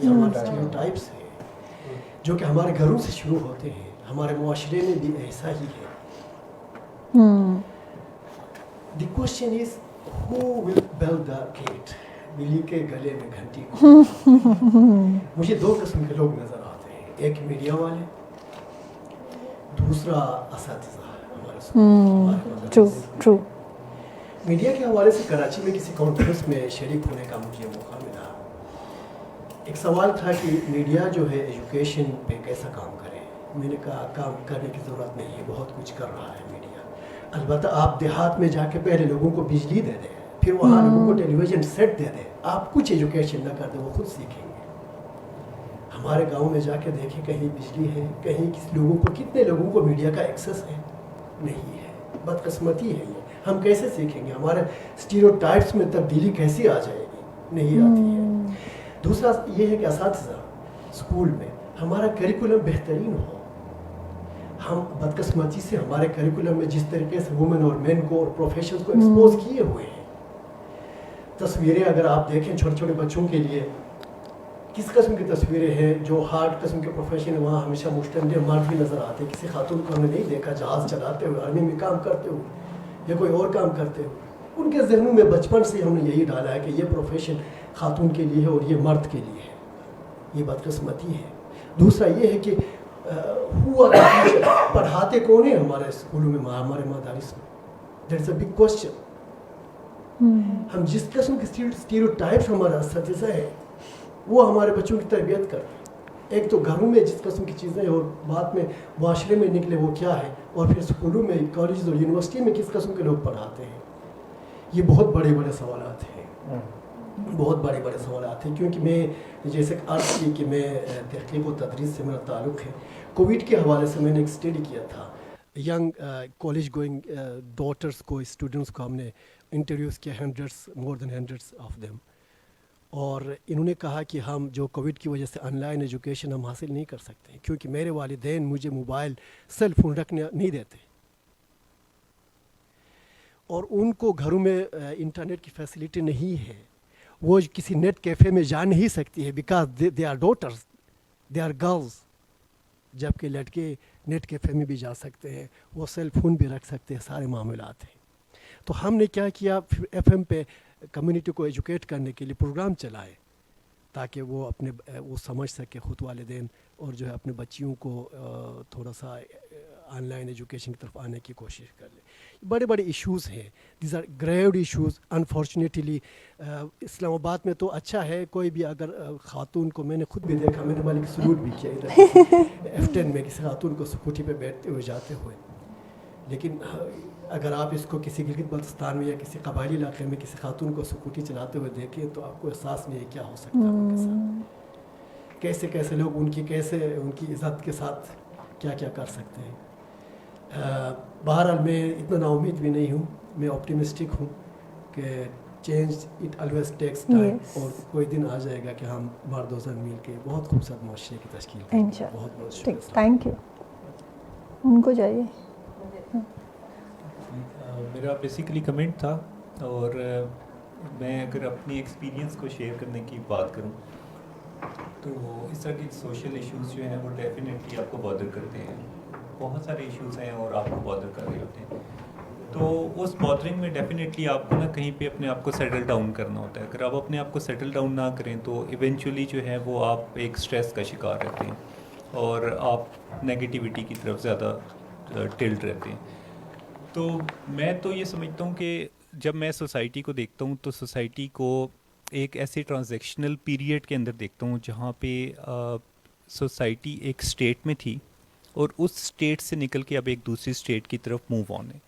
یہ ہمارے stereotypes ہیں جو کہ ہمارے گھروں سے شروع ہوتے ہیں. ہمارے معاشرے میں بھی ایسا ہی ہے. The question is who will bell the cat. بلی کے گلے میں گھنٹی کو. مجھے دو قسم کے لوگ نظر آتے ہیں، ایک میڈیا والے، دوسرا اساتذہ ہمارے اسکول. ٹرو. میڈیا کے حوالے سے کراچی میں کسی کانفرنس میں شریک ہونے کا مجھے موقع ملا. ایک سوال تھا کہ میڈیا جو ہے ایجوکیشن پہ کیسا کام کرے. میں نے کہا کام کرنے کی ضرورت نہیں ہے، بہت کچھ کر رہا ہے میڈیا. البتہ آپ دیہات میں جا کے پہلے لوگوں کو بجلی دے دیں، پھر وہاں لوگوں کو ٹیلی ویژن سیٹ دے دیں. آپ کچھ ایجوکیشن نہ کر دیں، وہ خود سیکھیں گے. ہمارے گاؤں میں جا کے دیکھیں کہیں بجلی ہے، کہیں کسی لوگوں کو، کتنے لوگوں کو میڈیا کا ایکسیس ہے؟ نہیں ہے. بدقسمتی ہے یہ. ہم کیسے سیکھیں گے؟ ہمارے اسٹیریوٹائپس میں تبدیلی کیسی آ جائے گی؟ نہیں آتی ہے. دوسرا یہ ہے کہ اساتذہ اسکول میں ہمارا کریکولم بہترین ہو. ہم بدقسمتی سے ہمارے کریکولم میں جس طریقے سے وومن اور مین کو اور پروفیشنز کو ایکسپوز کیے ہوئے ہیں. تصویریں اگر آپ دیکھیں چھوٹے چھوٹے بچوں کے لیے کس قسم کی تصویریں ہیں، جو ہارڈ قسم کے پروفیشن ہیں وہاں ہمیشہ مشتمل مرد بھی نظر آتے ہیں. کسی خاتون کو ہم نے نہیں دیکھا جہاز چلاتے ہوئے، آرمی میں کام کرتے ہوئے یا کوئی اور کام کرتے ہوئے. ان کے ذہنوں میں بچپن سے ہم نے یہی ڈالا ہے کہ یہ پروفیشن خاتون کے لیے ہے اور یہ مرد کے لیے ہے. یہ بدقسمتی ہے. دوسرا یہ ہے کہ پڑھاتے کون ہیں ہمارے اسکولوں میں، ہمارے مدارس میں؟ That is a big question. ہم جس قسم کے اسٹیریوٹائپس ہمارا اساتذہ ہے وہ ہمارے بچوں کی تربیت کر. ایک تو گھروں میں جس قسم کی چیزیں اور بعد میں معاشرے میں نکلے وہ کیا ہے، اور پھر اسکولوں میں، کالجز اور یونیورسٹی میں کس قسم کے لوگ پڑھاتے ہیں. یہ بہت بڑے بڑے سوالات ہیں، بہت بڑے بڑے سوالات ہیں. کیونکہ میں جیسے عرض کی کہ میں تحقیق و تدریس سے میرا تعلق ہے. کووڈ کے حوالے سے میں نے ایک اسٹڈی کیا تھا. ینگ کالج گوئنگ ڈاٹرس کو، اسٹوڈنٹس کو ہم نے انٹرویوز کیا، مور دین ہنڈریڈس آف دیم. اور انہوں نے کہا کہ ہم جو کووڈ کی وجہ سے آن لائن ایجوکیشن ہم حاصل نہیں کر سکتے کیونکہ میرے والدین مجھے موبائل، سیل فون رکھنے نہیں دیتے، اور ان کو گھروں میں انٹرنیٹ کی فیسلٹی نہیں ہے. وہ کسی نیٹ کیفے میں جا نہیں سکتی ہے because they are daughters, they are girls. جبکہ لڑکے نیٹ کیفے میں بھی جا سکتے ہیں، وہ سیل فون بھی رکھ سکتے ہیں، سارے معاملات ہیں. تو ہم نے کیا کیا، ایف ایم پہ کمیونٹی کو ایجوکیٹ کرنے کے لیے پروگرام چلائے تاکہ وہ وہ سمجھ سکے خود والدین، اور جو ہے اپنے بچیوں کو تھوڑا سا آن لائن ایجوکیشن کی طرف آنے کی کوشش کر لیں. بڑے بڑے ایشوز ہیں، these are grave issues. Unfortunately Islamabad میں تو اچھا ہے، کوئی بھی اگر خاتون کو، میں نے خود بھی دیکھا، میں نے مالک سلوٹ بھی کیا ادھر F10 میں کسی خاتون کو اسکوٹی پہ بیٹھتے ہوئے جاتے ہوئے. لیکن اگر آپ اس کو کسی گلگت بلتستان میں یا کسی قبائلی علاقے میں کسی خاتون کو اسکوٹی چلاتے ہوئے دیکھیں تو آپ کو احساس نہیں ہے کیا ہو سکتا ہے ان کے ساتھ. کیسے کیسے لوگ ان کی عزت کے ساتھ کیا کیا کر سکتے ہیں. بہرحال میں اتنا نا امید بھی نہیں ہوں، میں آپٹیمسٹک ہوں کہ change it always takes time, اور کوئی دن آ جائے گا کہ ہم مرد و زن مل کے بہت خوبصورت معاشرے کی تشکیل کریں. بہت بہت شکریہ. Thank you. ان کو جائیے. میرا بیسیکلی کمنٹ تھا، اور میں اگر اپنی ایکسپیرینس کو شیئر کرنے کی بات کروں تو اس طرح کی سوشل ایشوز جو ہیں وہ ڈیفینیٹلی آپ کو بادر کرتے ہیں. بہت سارے ایشوز ہیں اور آپ کو بادر کر رہے ہوتے ہیں. تو اس بادرنگ میں ڈیفینیٹلی آپ کو نا کہیں پہ اپنے آپ کو سیٹل ڈاؤن کرنا ہوتا ہے. اگر آپ اپنے آپ کو سیٹل ڈاؤن نہ کریں تو ایونچولی جو ہے وہ آپ ایک اسٹریس کا شکار رہتے ہیں اور آپ نیگیٹیوٹی کی طرف زیادہ ٹلٹ رہتے ہیں. تو میں تو یہ سمجھتا ہوں کہ جب میں سوسائٹی کو دیکھتا ہوں تو سوسائٹی کو ایک ایسے ٹرانزیکشنل پیریڈ کے اندر دیکھتا ہوں جہاں پہ سوسائٹی ایک اسٹیٹ میں تھی اور اس اسٹیٹ سے نکل کے اب ایک دوسری اسٹیٹ کی طرف موو آن ہے.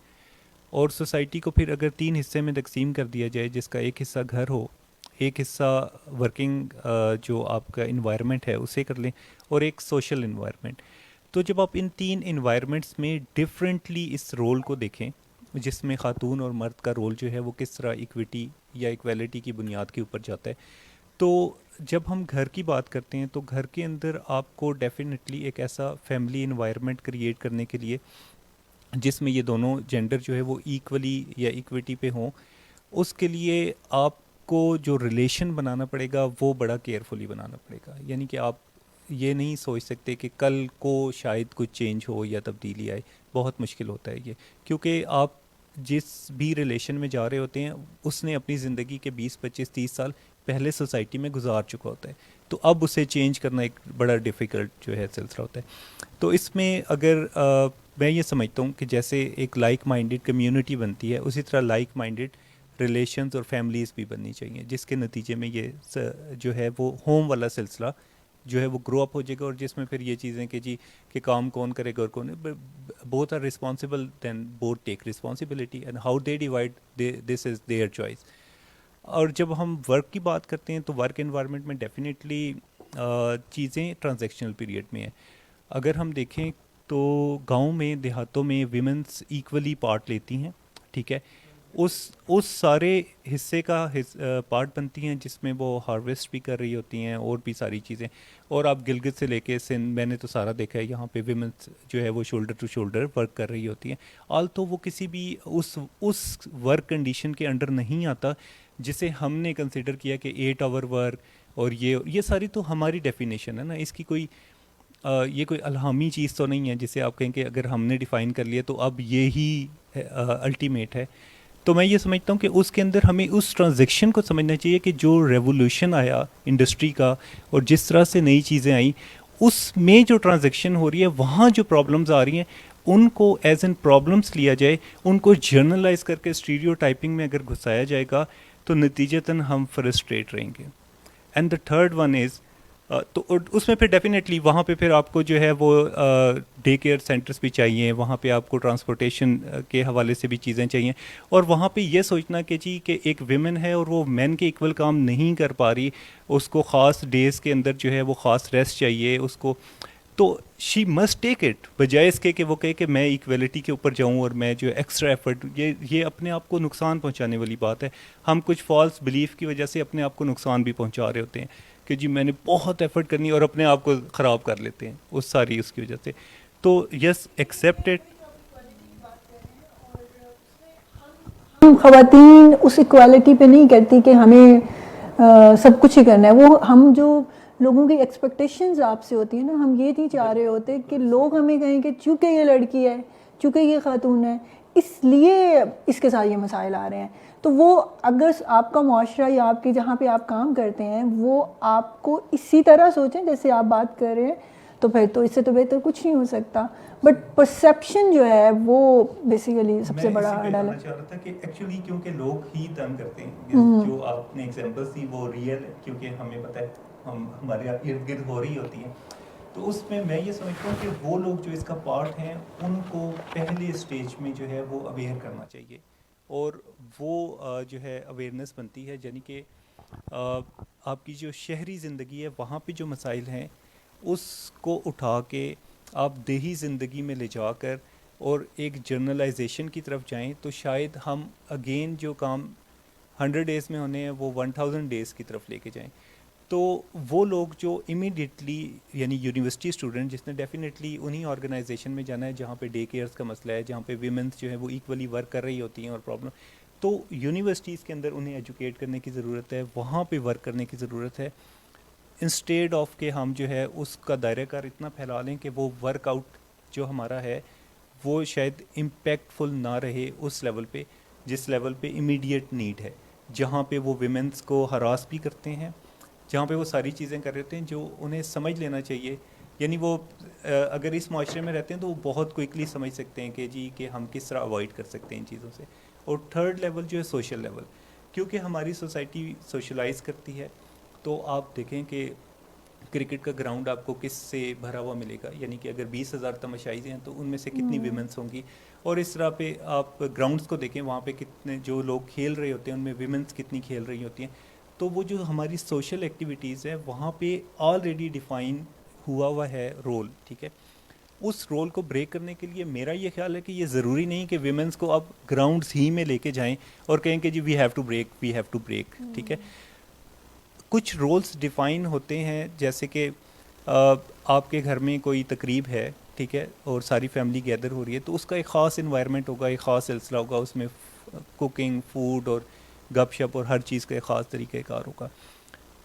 اور سوسائٹی کو پھر اگر 3 حصے میں تقسیم کر دیا جائے، جس کا ایک حصہ گھر ہو، ایک حصہ ورکنگ جو آپ کا انوائرمنٹ ہے اسے کر لیں، اور ایک سوشل انوائرمنٹ. تو جب آپ ان 3 انوائرمنٹس میں ڈفرینٹلی اس رول کو دیکھیں، جس میں خاتون اور مرد کا رول جو ہے وہ کس طرح ایکویٹی یا ایکویلٹی کی بنیاد کے اوپر جاتا ہے، تو جب ہم گھر کی بات کرتے ہیں تو گھر کے اندر آپ کو ڈیفینیٹلی ایک ایسا فیملی انوائرمنٹ کریٹ کرنے کے لیے جس میں یہ دونوں جینڈر جو ہے وہ ایکولی یا ایکویٹی پہ ہوں، اس کے لیے آپ کو جو ریلیشن بنانا پڑے گا وہ بڑا کیئرفلی بنانا پڑے گا. یعنی کہ آپ یہ نہیں سوچ سکتے کہ کل کو شاید کچھ چینج ہو یا تبدیلی آئے. بہت مشکل ہوتا ہے یہ, کیونکہ آپ جس بھی ریلیشن میں جا رہے ہوتے ہیں اس نے اپنی زندگی کے 20 25 30 سال پہلے سوسائٹی میں گزار چکا ہوتا ہے, تو اب اسے چینج کرنا ایک بڑا ڈیفیکلٹ جو ہے سلسلہ ہوتا ہے. تو اس میں اگر میں یہ سمجھتا ہوں کہ جیسے ایک لائک مائنڈیڈ کمیونٹی بنتی ہے, اسی طرح لائک مائنڈیڈ ریلیشنز اور فیملیز بھی بننی چاہیے, جس کے نتیجے میں یہ جو ہے وہ ہوم والا سلسلہ جو ہے وہ گرو اپ ہو جائے گا, اور جس میں پھر یہ چیزیں کہ جی کہ کام کون کرے گا اور کون, both are responsible, then both take responsibility and how they divide this is their choice. اور جب ہم ورک کی بات کرتے ہیں تو ورک انوائرمنٹ میں ڈیفینیٹلی چیزیں ٹرانزیکشنل پیریڈ میں ہیں. اگر ہم دیکھیں تو گاؤں میں دیہاتوں میں ویمنس ایکولی پارٹ لیتی ہیں, ٹھیک ہے, اس سارے حصے کا پارٹ بنتی ہیں جس میں وہ ہارویسٹ بھی کر رہی ہوتی ہیں اور بھی ساری چیزیں. اور آپ گلگت سے لے کے سندھ, میں نے تو سارا دیکھا ہے, یہاں پہ ویمنس جو ہے وہ شولڈر ٹو شولڈر ورک کر رہی ہوتی ہیں. آل تو وہ کسی بھی اس ورک کنڈیشن کے انڈر نہیں آتا جسے ہم نے کنسیڈر کیا کہ 8 آور ورک, اور یہ ساری تو ہماری ڈیفینیشن ہے نا, اس کی کوئی یہ کوئی الہامی چیز تو نہیں ہے جسے آپ کہیں کہ اگر ہم نے ڈیفائن کر لیا تو اب یہی الٹیمیٹ ہے. تو میں یہ سمجھتا ہوں کہ اس کے اندر ہمیں اس ٹرانزیکشن کو سمجھنا چاہیے کہ جو ریولیوشن آیا انڈسٹری کا اور جس طرح سے نئی چیزیں آئیں, اس میں جو ٹرانزیکشن ہو رہی ہے وہاں جو پرابلمز آ رہی ہیں ان کو ایز این پرابلمس لیا جائے, ان کو جرنلائز کر کے اسٹیریو ٹائپنگ میں اگر گھسایا جائے گا تو نتیجتاً ہم فرسٹریٹ رہیں گے. And the third one is, تو اس میں پھر ڈیفینیٹلی وہاں پہ پھر آپ کو جو ہے وہ ڈے کیئر سینٹرز بھی چاہیے, وہاں پہ آپ کو ٹرانسپورٹیشن کے حوالے سے بھی چیزیں چاہیے, اور وہاں پہ یہ سوچنا کہ جی کہ ایک ویمن ہے اور وہ مین کے ایکول کام نہیں کر پا رہی, اس کو خاص ڈیز کے اندر جو ہے وہ خاص ریسٹ چاہیے اس کو, تو شی مسٹ ٹیک اٹ, بجائے اس کے کہ وہ کہے کہ میں ایکویلٹی کے اوپر جاؤں اور میں جو ایکسٹرا ایفرٹ, یہ اپنے آپ کو نقصان پہنچانے والی بات ہے. ہم کچھ فالس بلیف کی وجہ سے اپنے آپ کو نقصان بھی پہنچا رہے ہوتے ہیں کہ جی میں نے بہت ایفرٹ کرنی ہے اور اپنے آپ کو خراب کر لیتے ہیں اس کی وجہ سے. تو یس ایکسیپٹ اٹ. ہم خواتین اس ایکوالٹی پہ نہیں کہتی کہ ہمیں سب کچھ ہی کرنا ہے, وہ ہم جو لوگوں کی ایکسپیکٹیشنز آپ سے ہوتی ہیں نا, ہم یہ نہیں چاہ رہے ہوتے کہ لوگ ہمیں کہیں کہ چونکہ یہ لڑکی ہے, چونکہ یہ خاتون ہے, اس لیے اس کے ساتھ یہ مسائل آ رہے ہیں. تو وہ اگر آپ کا معاشرہ یا آپ کے جہاں پہ آپ کام کرتے ہیں وہ آپ کو اسی طرح سوچیں جیسے آپ بات کر رہے ہیں, تو پھر تو اس سے تو بہتر کچھ نہیں ہو سکتا. بٹ پرسیپشن جو ہے وہ بیسیکلی سب سے بڑا ہرڈل ہے. میں چاہ رہا تھا کہ ایکچولی کیونکہ لوگ ہی تنگ کرتے ہیں, جو آپ نے ایگزامپلس دی وہ ریئل ہے, کیونکہ ہمیں پتہ ہے ہمارے ارد گرد ہو رہی ہوتی ہیں. تو اس میں یہ سمجھتا ہوں کہ وہ لوگ جو اس کا پارٹ ہیں ان کو پہلے اسٹیج میں جو ہے وہ اویئر کرنا چاہیے, اور وہ جو ہے اویئرنیس بنتی ہے, یعنی کہ آپ کی جو شہری زندگی ہے وہاں پہ جو مسائل ہیں اس کو اٹھا کے آپ دیہی زندگی میں لے جا کر اور ایک جرنلائزیشن کی طرف جائیں, تو شاید ہم اگین جو کام 100 ڈیز میں ہونے ہیں وہ 1000 ڈیز کی طرف لے کے جائیں. تو وہ لوگ جو امیڈیٹلی یعنی یونیورسٹی اسٹوڈنٹ جس نے ڈیفینیٹلی انہی آرگنائزیشن میں جانا ہے جہاں پہ ڈے کیئرس کا مسئلہ ہے, جہاں پہ ویمنس جو ہے وہ ایکولی ورک کر رہی ہوتی ہیں اور پرابلم, تو یونیورسٹیز کے اندر انہیں ایجوکیٹ کرنے کی ضرورت ہے, وہاں پہ ورک کرنے کی ضرورت ہے, انسٹیڈ آف کہ ہم جو ہے اس کا دائرہ کار اتنا پھیلا لیں کہ وہ ورک آؤٹ جو ہمارا ہے وہ شاید امپیکٹفل نہ رہے اس لیول پہ جس لیول پہ امیڈیٹ نیڈ ہے, جہاں پہ وہ ویمنس کو ہراس بھی کرتے ہیں, جہاں پہ وہ ساری چیزیں کر رہے ہوتے ہیں جو انہیں سمجھ لینا چاہیے. یعنی وہ اگر اس معاشرے میں رہتے ہیں تو وہ بہت کوئکلی سمجھ سکتے ہیں کہ جی کہ ہم کس طرح اوائڈ کر سکتے ہیں ان چیزوں سے. اور تھرڈ لیول جو ہے سوشل لیول, کیونکہ ہماری سوسائٹی سوشلائز کرتی ہے, تو آپ دیکھیں کہ کرکٹ کا گراؤنڈ آپ کو کس سے بھرا ہوا ملے گا, یعنی کہ اگر 20,000 تماشائی ہیں تو ان میں سے کتنی ویمنس ہوں گی, اور اس طرح پہ آپ گراؤنڈس کو دیکھیں وہاں پہ کتنے جو لوگ کھیل رہے ہوتے ہیں ان میں ویمنس کتنی کھیل رہی ہوتی ہیں. تو وہ جو ہماری سوشل ایکٹیویٹیز ہے وہاں پہ آلریڈی ڈیفائن ہوا ہے رول, ٹھیک ہے. اس رول کو بریک کرنے کے لیے میرا یہ خیال ہے کہ یہ ضروری نہیں کہ ویمنس کو اب گراؤنڈس ہی میں لے کے جائیں اور کہیں کہ جی وی ہیو ٹو بریک, ٹھیک ہے. کچھ رولز ڈیفائن ہوتے ہیں, جیسے کہ آپ کے گھر میں کوئی تقریب ہے, ٹھیک ہے, اور ساری فیملی گیدر ہو رہی ہے, تو اس کا ایک خاص انوائرمنٹ ہوگا, ایک خاص سلسلہ ہوگا, اس میں کوکنگ, فوڈ اور گپ شپ اور ہر چیز کا ایک خاص طریقہ کار ہوگا.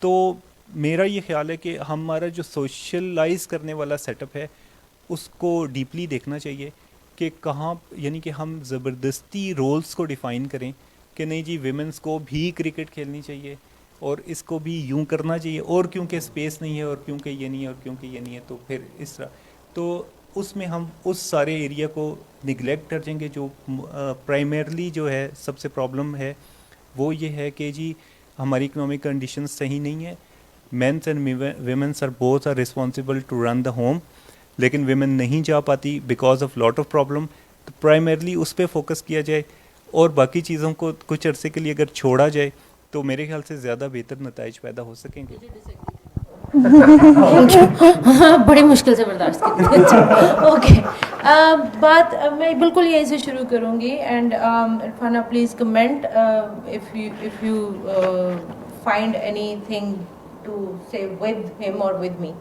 تو میرا یہ خیال ہے کہ ہمارا جو سوشلائز کرنے والا سیٹ اپ ہے اس کو ڈیپلی دیکھنا چاہیے کہ کہاں, یعنی کہ ہم زبردستی رولز کو ڈیفائن کریں کہ نہیں جی ویمنس کو بھی کرکٹ کھیلنی چاہیے اور اس کو بھی یوں کرنا چاہیے, اور کیونکہ اسپیس نہیں ہے اور کیونکہ یہ نہیں ہے اور کیونکہ یہ نہیں ہے تو پھر اس طرح, تو اس میں ہم اس سارے ایریا کو نگلیکٹ کر جائیں گے. جو پرائمرلی جو ہے سب سے پرابلم ہے وہ یہ ہے کہ جی ہماری اکنامک کنڈیشنز صحیح نہیں ہیں. Means and womens are both are responsible to run the home, لیکن ویمن نہیں جا پاتی because of lot of problem. تو پرائمرلی اس پہ فوکس کیا جائے اور باقی چیزوں کو کچھ عرصے کے لیے اگر چھوڑا جائے تو میرے خیال سے زیادہ بہتر نتائج پیدا ہو سکیں گے. بڑی مشکل سے برداشت کی. اوکے, بات میں بالکل یہیں سے شروع کروں گی. And Irfana please comment if you find anything to say with ہم اور ود می.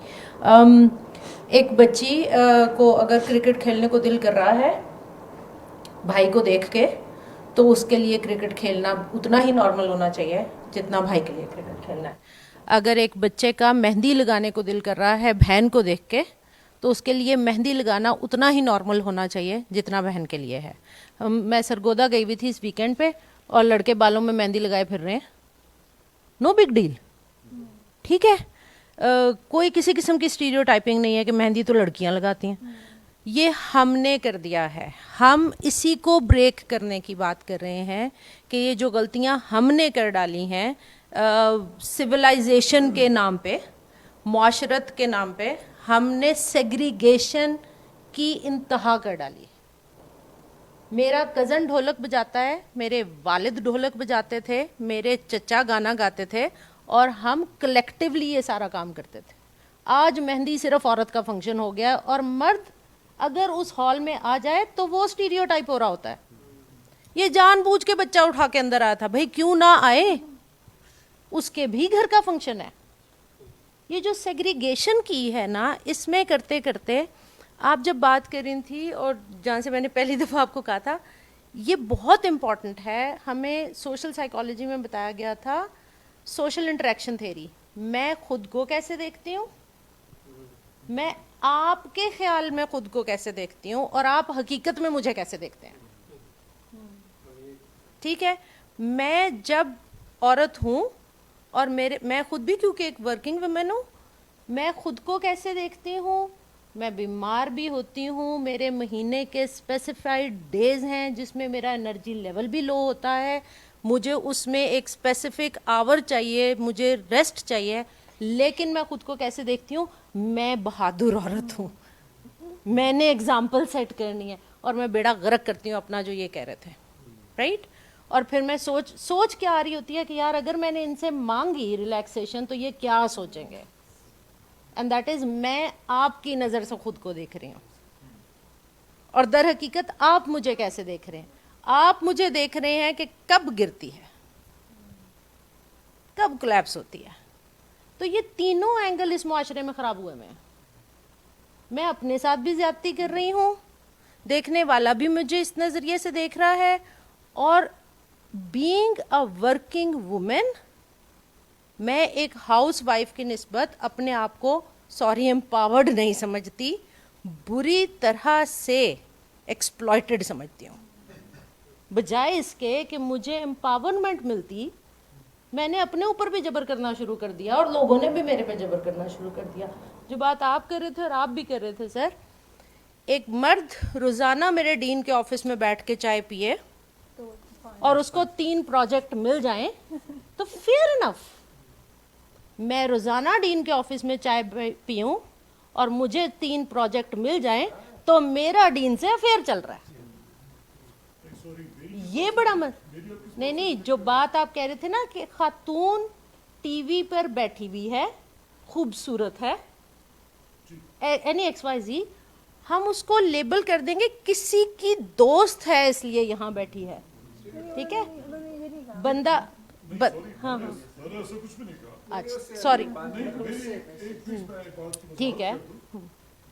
ایک بچی کو اگر کرکٹ کھیلنے کو دل کر رہا ہے بھائی کو دیکھ کے, تو اس کے لیے کرکٹ کھیلنا اتنا ہی نارمل ہونا چاہیے جتنا بھائی کے لیے کرکٹ کھیلنا ہے. اگر ایک بچے کا مہندی لگانے کو دل کر رہا ہے بہن کو دیکھ کے, تو اس کے لیے مہندی لگانا اتنا ہی نارمل ہونا چاہیے جتنا بہن کے لیے ہے. میں سرگودا گئی ہوئی تھی اس ویکینڈ پہ اور لڑکے بالوں میں مہندی لگائے پھر رہے ہیں, نو بگ ڈیل, ٹھیک ہے. کوئی کسی قسم کی اسٹیریو ٹائپنگ نہیں ہے کہ مہندی تو لڑکیاں لگاتی ہیں. یہ ہم نے کر دیا ہے, ہم اسی کو بریک کرنے کی بات کر رہے ہیں کہ یہ جو غلطیاں ہم نے کر ڈالی ہیں سویلائزیشن کے نام پہ, معاشرت کے نام پہ, ہم نے سیگریگیشن کی انتہا کر ڈالی. میرا کزن ڈھولک بجاتا ہے, میرے والد ڈھولک بجاتے تھے, میرے چچا گانا گاتے تھے اور ہم کلیکٹیولی یہ سارا کام کرتے تھے. آج مہندی صرف عورت کا فنکشن ہو گیا اور مرد اگر اس ہال میں آ جائے تو وہ اسٹیریو ٹائپ ہو رہا ہوتا ہے. یہ جان بوجھ کے بچہ اٹھا کے اندر آیا تھا, بھائی کیوں نہ آئے, اس کے بھی گھر کا فنکشن ہے. یہ جو سیگریگیشن کی ہے نا, اس میں کرتے کرتے آپ جب بات کر رہی تھی اور جہاں سے میں نے پہلی دفعہ آپ کو کہا تھا یہ بہت امپورٹنٹ ہے. ہمیں سوشل سائیکالوجی میں بتایا گیا تھا سوشل انٹریکشن تھیری. میں خود کو کیسے دیکھتی ہوں, میں آپ کے خیال میں خود کو کیسے دیکھتی ہوں, اور آپ حقیقت میں مجھے کیسے دیکھتے ہیں. ٹھیک ہے, میں جب عورت ہوں اور میں خود بھی کیونکہ ایک ورکنگ ویمن ہوں, میں خود کو کیسے دیکھتی ہوں. میں بیمار بھی ہوتی ہوں, میرے مہینے کے اسپیسیفائڈ ڈیز ہیں جس میں میرا انرجی لیول بھی لو ہوتا ہے, مجھے اس میں ایک اسپیسیفک آور چاہیے, مجھے ریسٹ چاہیے. لیکن میں خود کو کیسے دیکھتی ہوں, میں بہادر عورت ہوں, میں نے اگزامپل سیٹ کرنی ہے اور میں بیڑا غرق کرتی ہوں اپنا, جو یہ کہہ رہے تھے, رائٹ. اور پھر میں سوچ کیا آ رہی ہوتی ہے کہ یار اگر میں نے ان سے مانگی ریلیکسیشن تو یہ کیا سوچیں گے. اینڈ دیٹ از میں آپ کی نظر سے خود کو دیکھ رہی ہوں, اور در حقیقت آپ مجھے کیسے دیکھ رہے ہیں. آپ مجھے دیکھ رہے ہیں کہ کب گرتی ہے, کب کولیپس ہوتی ہے. تو یہ تینوں اینگل اس معاشرے میں خراب ہوئے میں. میں اپنے ساتھ بھی زیادتی کر رہی ہوں, دیکھنے والا بھی مجھے اس نظریے سے دیکھ رہا ہے, اور بینگ اے ورکنگ وومن میں ایک ہاؤس وائف کی نسبت اپنے آپ کو امپاورڈ نہیں سمجھتی, بری طرح سے ایکسپلائٹڈ سمجھتی ہوں. بجائے اس کے کہ مجھے امپاورمنٹ ملتی, میں نے اپنے اوپر بھی جبر کرنا شروع کر دیا اور لوگوں نے بھی میرے پہ جبر کرنا شروع کر دیا. جو بات آپ کر رہے تھے اور آپ بھی کر رہے تھے سر, ایک مرد روزانہ میرے ڈین کے آفس میں بیٹھ کے چائے پیے اور اس کو 3 پروجیکٹ مل جائیں تو فیئر انف. میں روزانہ ڈین کے آفس میں چائے پیوں اور مجھے 3 پروجیکٹ مل جائیں تو میرا ڈین سے افیئر چل رہا ہے. یہ بڑا نہیں, جو بات آپ کہہ رہے تھے نا کہ خاتون ٹی وی پر بیٹھی ہوئی ہے, خوبصورت ہے, اینی ایکس وائی زی, ہم اس کو لیبل کر دیں گے کسی کی دوست ہے اس لیے یہاں بیٹھی ہے. ٹھیک ہے, بندہ ہاں اچھا سوری, ٹھیک ہے.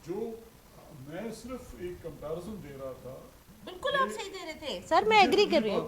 جو میں صرف ایک کمپیریزن دے رہا تھا, بالکل آپ صحیح دے رہے تھے سر, میں ایگری کر رہی ہوں.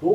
2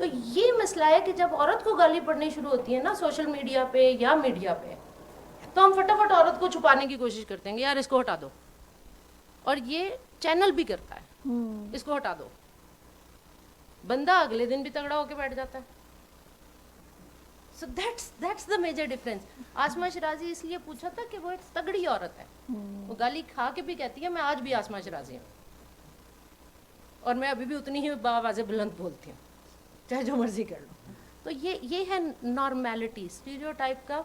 تو یہ مسئلہ ہے کہ جب عورت کو گالی پڑنی شروع ہوتی ہے نا سوشل میڈیا پہ یا میڈیا پہ, تو ہم فٹافٹ عورت کو چھپانے کی کوشش کرتے ہیں کہ یار اس کو ہٹا دو, اور یہ چینل بھی کرتا ہے اس کو ہٹا دو, بندہ اگلے دن بھی تگڑا ہو کے بیٹھ جاتا ہے. So that's the major difference. Asma Shirazi اس لیے پوچھا تھا کہ وہ ایک تگڑی عورت ہے, وہ گالی کھا کے بھی کہتی ہے میں آج بھی آسما شرازی ہوں, اور میں ابھی بھی اتنی ہی باواز بلند بولتی ہوں چاہے جو مرضی کر لو. تو یہ ہے نارمیلٹی. اسٹیریوٹائپ کا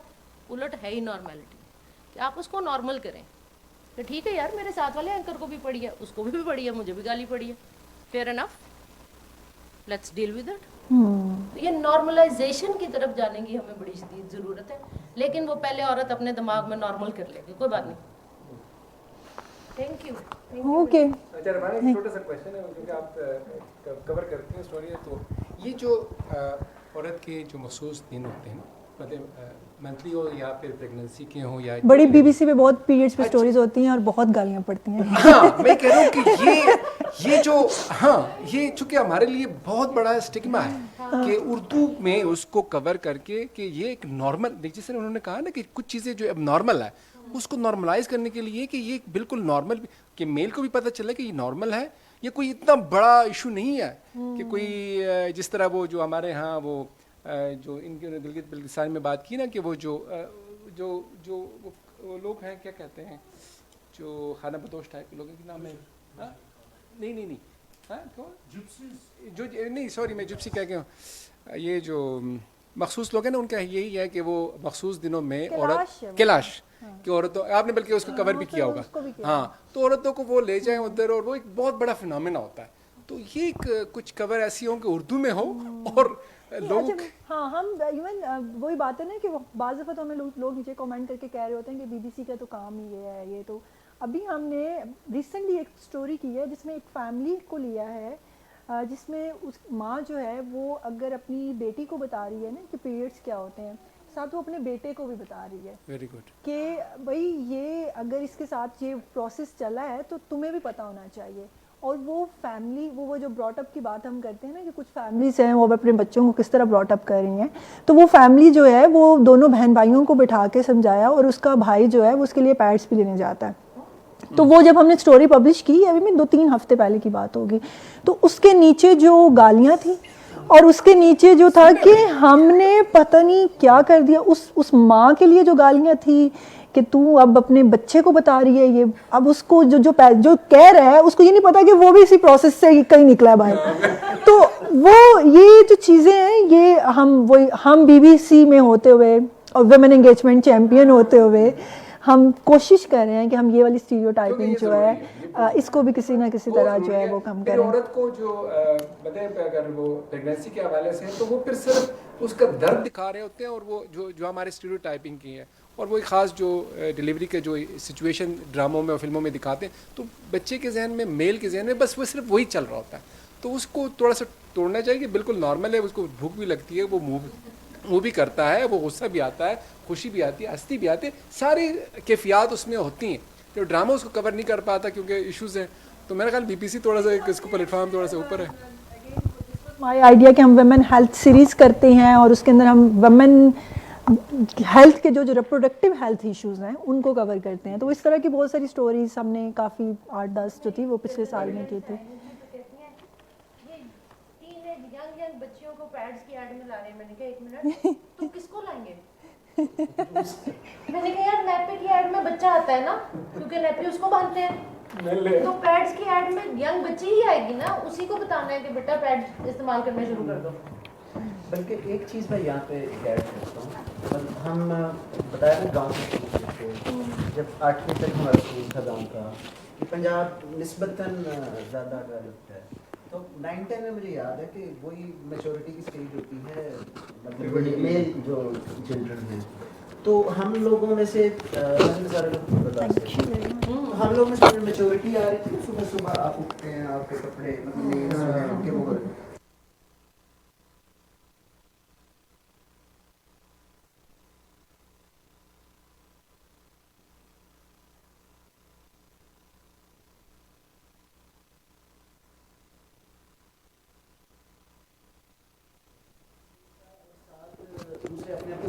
الٹ ہے ہی نارمیلٹی, کہ آپ اس کو نارمل کریں کہ ٹھیک ہے یار میرے ساتھ والے اینکر کو بھی پڑھی ہے, اس کو بھی پڑھی ہے, مجھے بھی گالی پڑھی ہے, fair enough, let's deal with it. یہ نارملائزیشن کی طرف جانے کی ہمیں بڑی شدید ضرورت ہے, لیکن وہ پہلے عورت اپنے دماغ میں نارمل کر لے گی, کوئی بات نہیں. Thank you. اوکے, اچھا رمانا ایک چھوٹا سا کویشچن ہے کیونکہ آپ کور کرتے ہیں اسٹوری ہے, تو یہ جو عورت کے جو مخصوص دن ہوتے ہیں مطلب منتھلی ہو یا پھر پریگننسی کے ہوں یا بڑی بی بی سی پہ بہت پیریڈس پہ سٹوریز ہوتی ہیں اور بہت گالیاں پڑتی ہیں. ہاں میں کہہ رہا ہوں کہ یہ جو ہاں یہ چونکہ ہمارے لیے بہت بڑا اسٹگما ہے کہ اردو میں اس کو کور کر کے کہ یہ ایک نارمل, جیسے انہوں نے کہا نا کہ کچھ چیزیں جو اب نارمل ہے اس کو نارملائز کرنے کے لیے کہ یہ بالکل نارمل, کہ میل کو بھی پتہ چلے کہ یہ نارمل ہے, یہ کوئی اتنا بڑا ایشو نہیں ہے کہ کوئی جس طرح وہ جو ہمارے ہاں وہ جو ان کے گلگت بلتستان میں بات کی نا کہ وہ جو وہ لوگ ہیں کیا کہتے ہیں جو خانہ بدوش ٹائپ کے لوگ ہیں, نام ہے نہیں ہاں جو نہیں سوری میں جپسی کہہ گیا ہوں, یہ جو مخصوص لوگ ہیں نا ان کا یہی ہے کہ وہ مخصوص دنوں میں عورت کیلاش کہ عورتوں, آپ نے بلکہ اس کو کور بھی کیا ہوگا, ہاں تو عورتوں کو وہ لے جائیں ادھر, اور وہ ایک بہت بڑا فنامنا ہوتا ہے. تو یہ کچھ کور ایسی ہوں کہ اردو میں ہو اور لوگ ہاں ہم ایون وہی بات ہے نا کہ بعض دفعہ تو ہمیں لوگ نیچے کامنٹ کر کے کہہ رہے ہوتے ہیں کہ بی بی سی کا تو کام ہی یہ ہے. یہ تو ابھی ہم نے ریسنٹلی ایک اسٹوری کی ہے جس میں ایک فیملی کو لیا ہے, جس میں اس ماں جو ہے وہ اگر اپنی بیٹی کو بتا رہی ہے نا کہ پیریڈس کیا ہوتے ہیں, ساتھ وہ اپنے بیٹے کو بھی بتا رہی ہے ویری گڈ کہ بھائی یہ اگر اس کے ساتھ یہ پروسیس چلا ہے تو تمہیں بھی پتہ ہونا چاہیے. اور وہ فیملی وہ جو براٹ اپ کی بات ہم کرتے ہیں نا کہ کچھ فیملیز ہیں وہ اپنے بچوں کو کس طرح براٹ اپ کر رہی ہیں, تو وہ فیملی جو ہے وہ دونوں بہن بھائیوں کو بٹھا کے سمجھایا, اور اس کا بھائی جو ہے وہ اس کے لیے پیڈس بھی لینے جاتا ہے. تو وہ جب ہم نے اسٹوری پبلش کی, ابھی میں 2-3 ہفتے پہلے کی بات ہوگی, تو اس کے نیچے جو گالیاں تھیں اور اس کے نیچے جو تھا کہ ہم نے پتہ نہیں کیا کر دیا, اس ماں کے لیے جو گالیاں تھیں کہ تو اب اپنے بچے کو بتا رہی ہے یہ, اب اس کو جو کہہ رہا ہے اس کو یہ نہیں پتا کہ وہ بھی اسی پروسیس سے کہیں نکلا ہے باہر. تو وہ یہ جو چیزیں ہیں یہ ہم بی بی سی میں ہوتے ہوئے اور ویمن انگیجمنٹ چیمپئن ہوتے ہوئے ہم کوشش کر رہے ہیں کہ ہم یہ والی اسٹیریوٹائپنگ جو ہے اس کو بھی کسی نہ کسی طرح جو ہے وہ کم کریں. عورت کو جو مطلب اگر وہ پریگنینسی کے حوالے سے تو وہ پھر صرف اس کا درد دکھا رہے ہوتے ہیں, اور وہ جو ہمارے اسٹیریوٹائپنگ کی ہے اور وہ ایک خاص جو ڈیلیوری کے جو سچویشن ڈراموں میں اور فلموں میں دکھاتے ہیں, تو بچے کے ذہن میں میل کے ذہن میں بس وہ صرف وہی چل رہا ہوتا ہے. تو اس کو تھوڑا سا توڑنا چاہیے کہ بالکل نارمل ہے, اس کو بھوک بھی لگتی ہے, وہ منہ بھی کرتا ہے, وہ غصہ بھی آتا ہے, خوشی بھی آتی ہے, ہستی بھی آتی ہے, ساری کیفیات اس میں ہوتی ہیں. جو ڈرامہ اس کو کور نہیں کر پاتا کیونکہ ایشوز ہیں. تو میرا خیال بی پی سی تھوڑا سا اس کو پلیٹ فارم تھوڑا سا اوپر ہے. ہماری آئیڈیا کہ ہم ویمن ہیلتھ سیریز کرتے ہیں اور اس کے اندر ہم ویمن ہیلتھ کے جو ریپروڈکٹیو ہیلتھ ایشوز ہیں ان کو کور کرتے ہیں. تو اس طرح کی بہت ساری سٹوریز ہم نے کافی 8-10 جو تھی وہ پچھلے سال میں کی تھی. ینگ بچیوں کو پیڈز کی ایڈ میں لا رہے ہیں. میں نے کہا 1 منٹ تم کس کو لائیں گے؟ میں نے کہا یار نیپی کی ایڈ میں بچہ آتا ہے نا, کیونکہ نیپی اس کو باندھتے ہیں, تو پیڈز کی ایڈ میں ینگ بچی ہی آئے گی نا, اسی کو بتانا ہے کہ بیٹا پیڈ استعمال کرنا شروع کر دو. بلکہ ایک چیز میں یہاں پہ ایڈ کرتا ہوں, ہم بتایا نا گاؤں کے جب 8ویں تک ہمارا اسکول تھا گاؤں کا, کہ پنجاب نسبتاً زیادہ ڈیولپڈ ہے. تو 9-10 میں مجھے یاد ہے کہ وہی میچورٹی کی اسٹیج ہوتی ہے, مطلب میل جو چلڈرن ہیں. تو ہم لوگوں میں سے سارے لوگ ہم لوگ میں سے میچورٹی آ رہی تھی. صبح صبح آپ اٹھتے ہیں, آپ کے کپڑے مطلب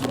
So,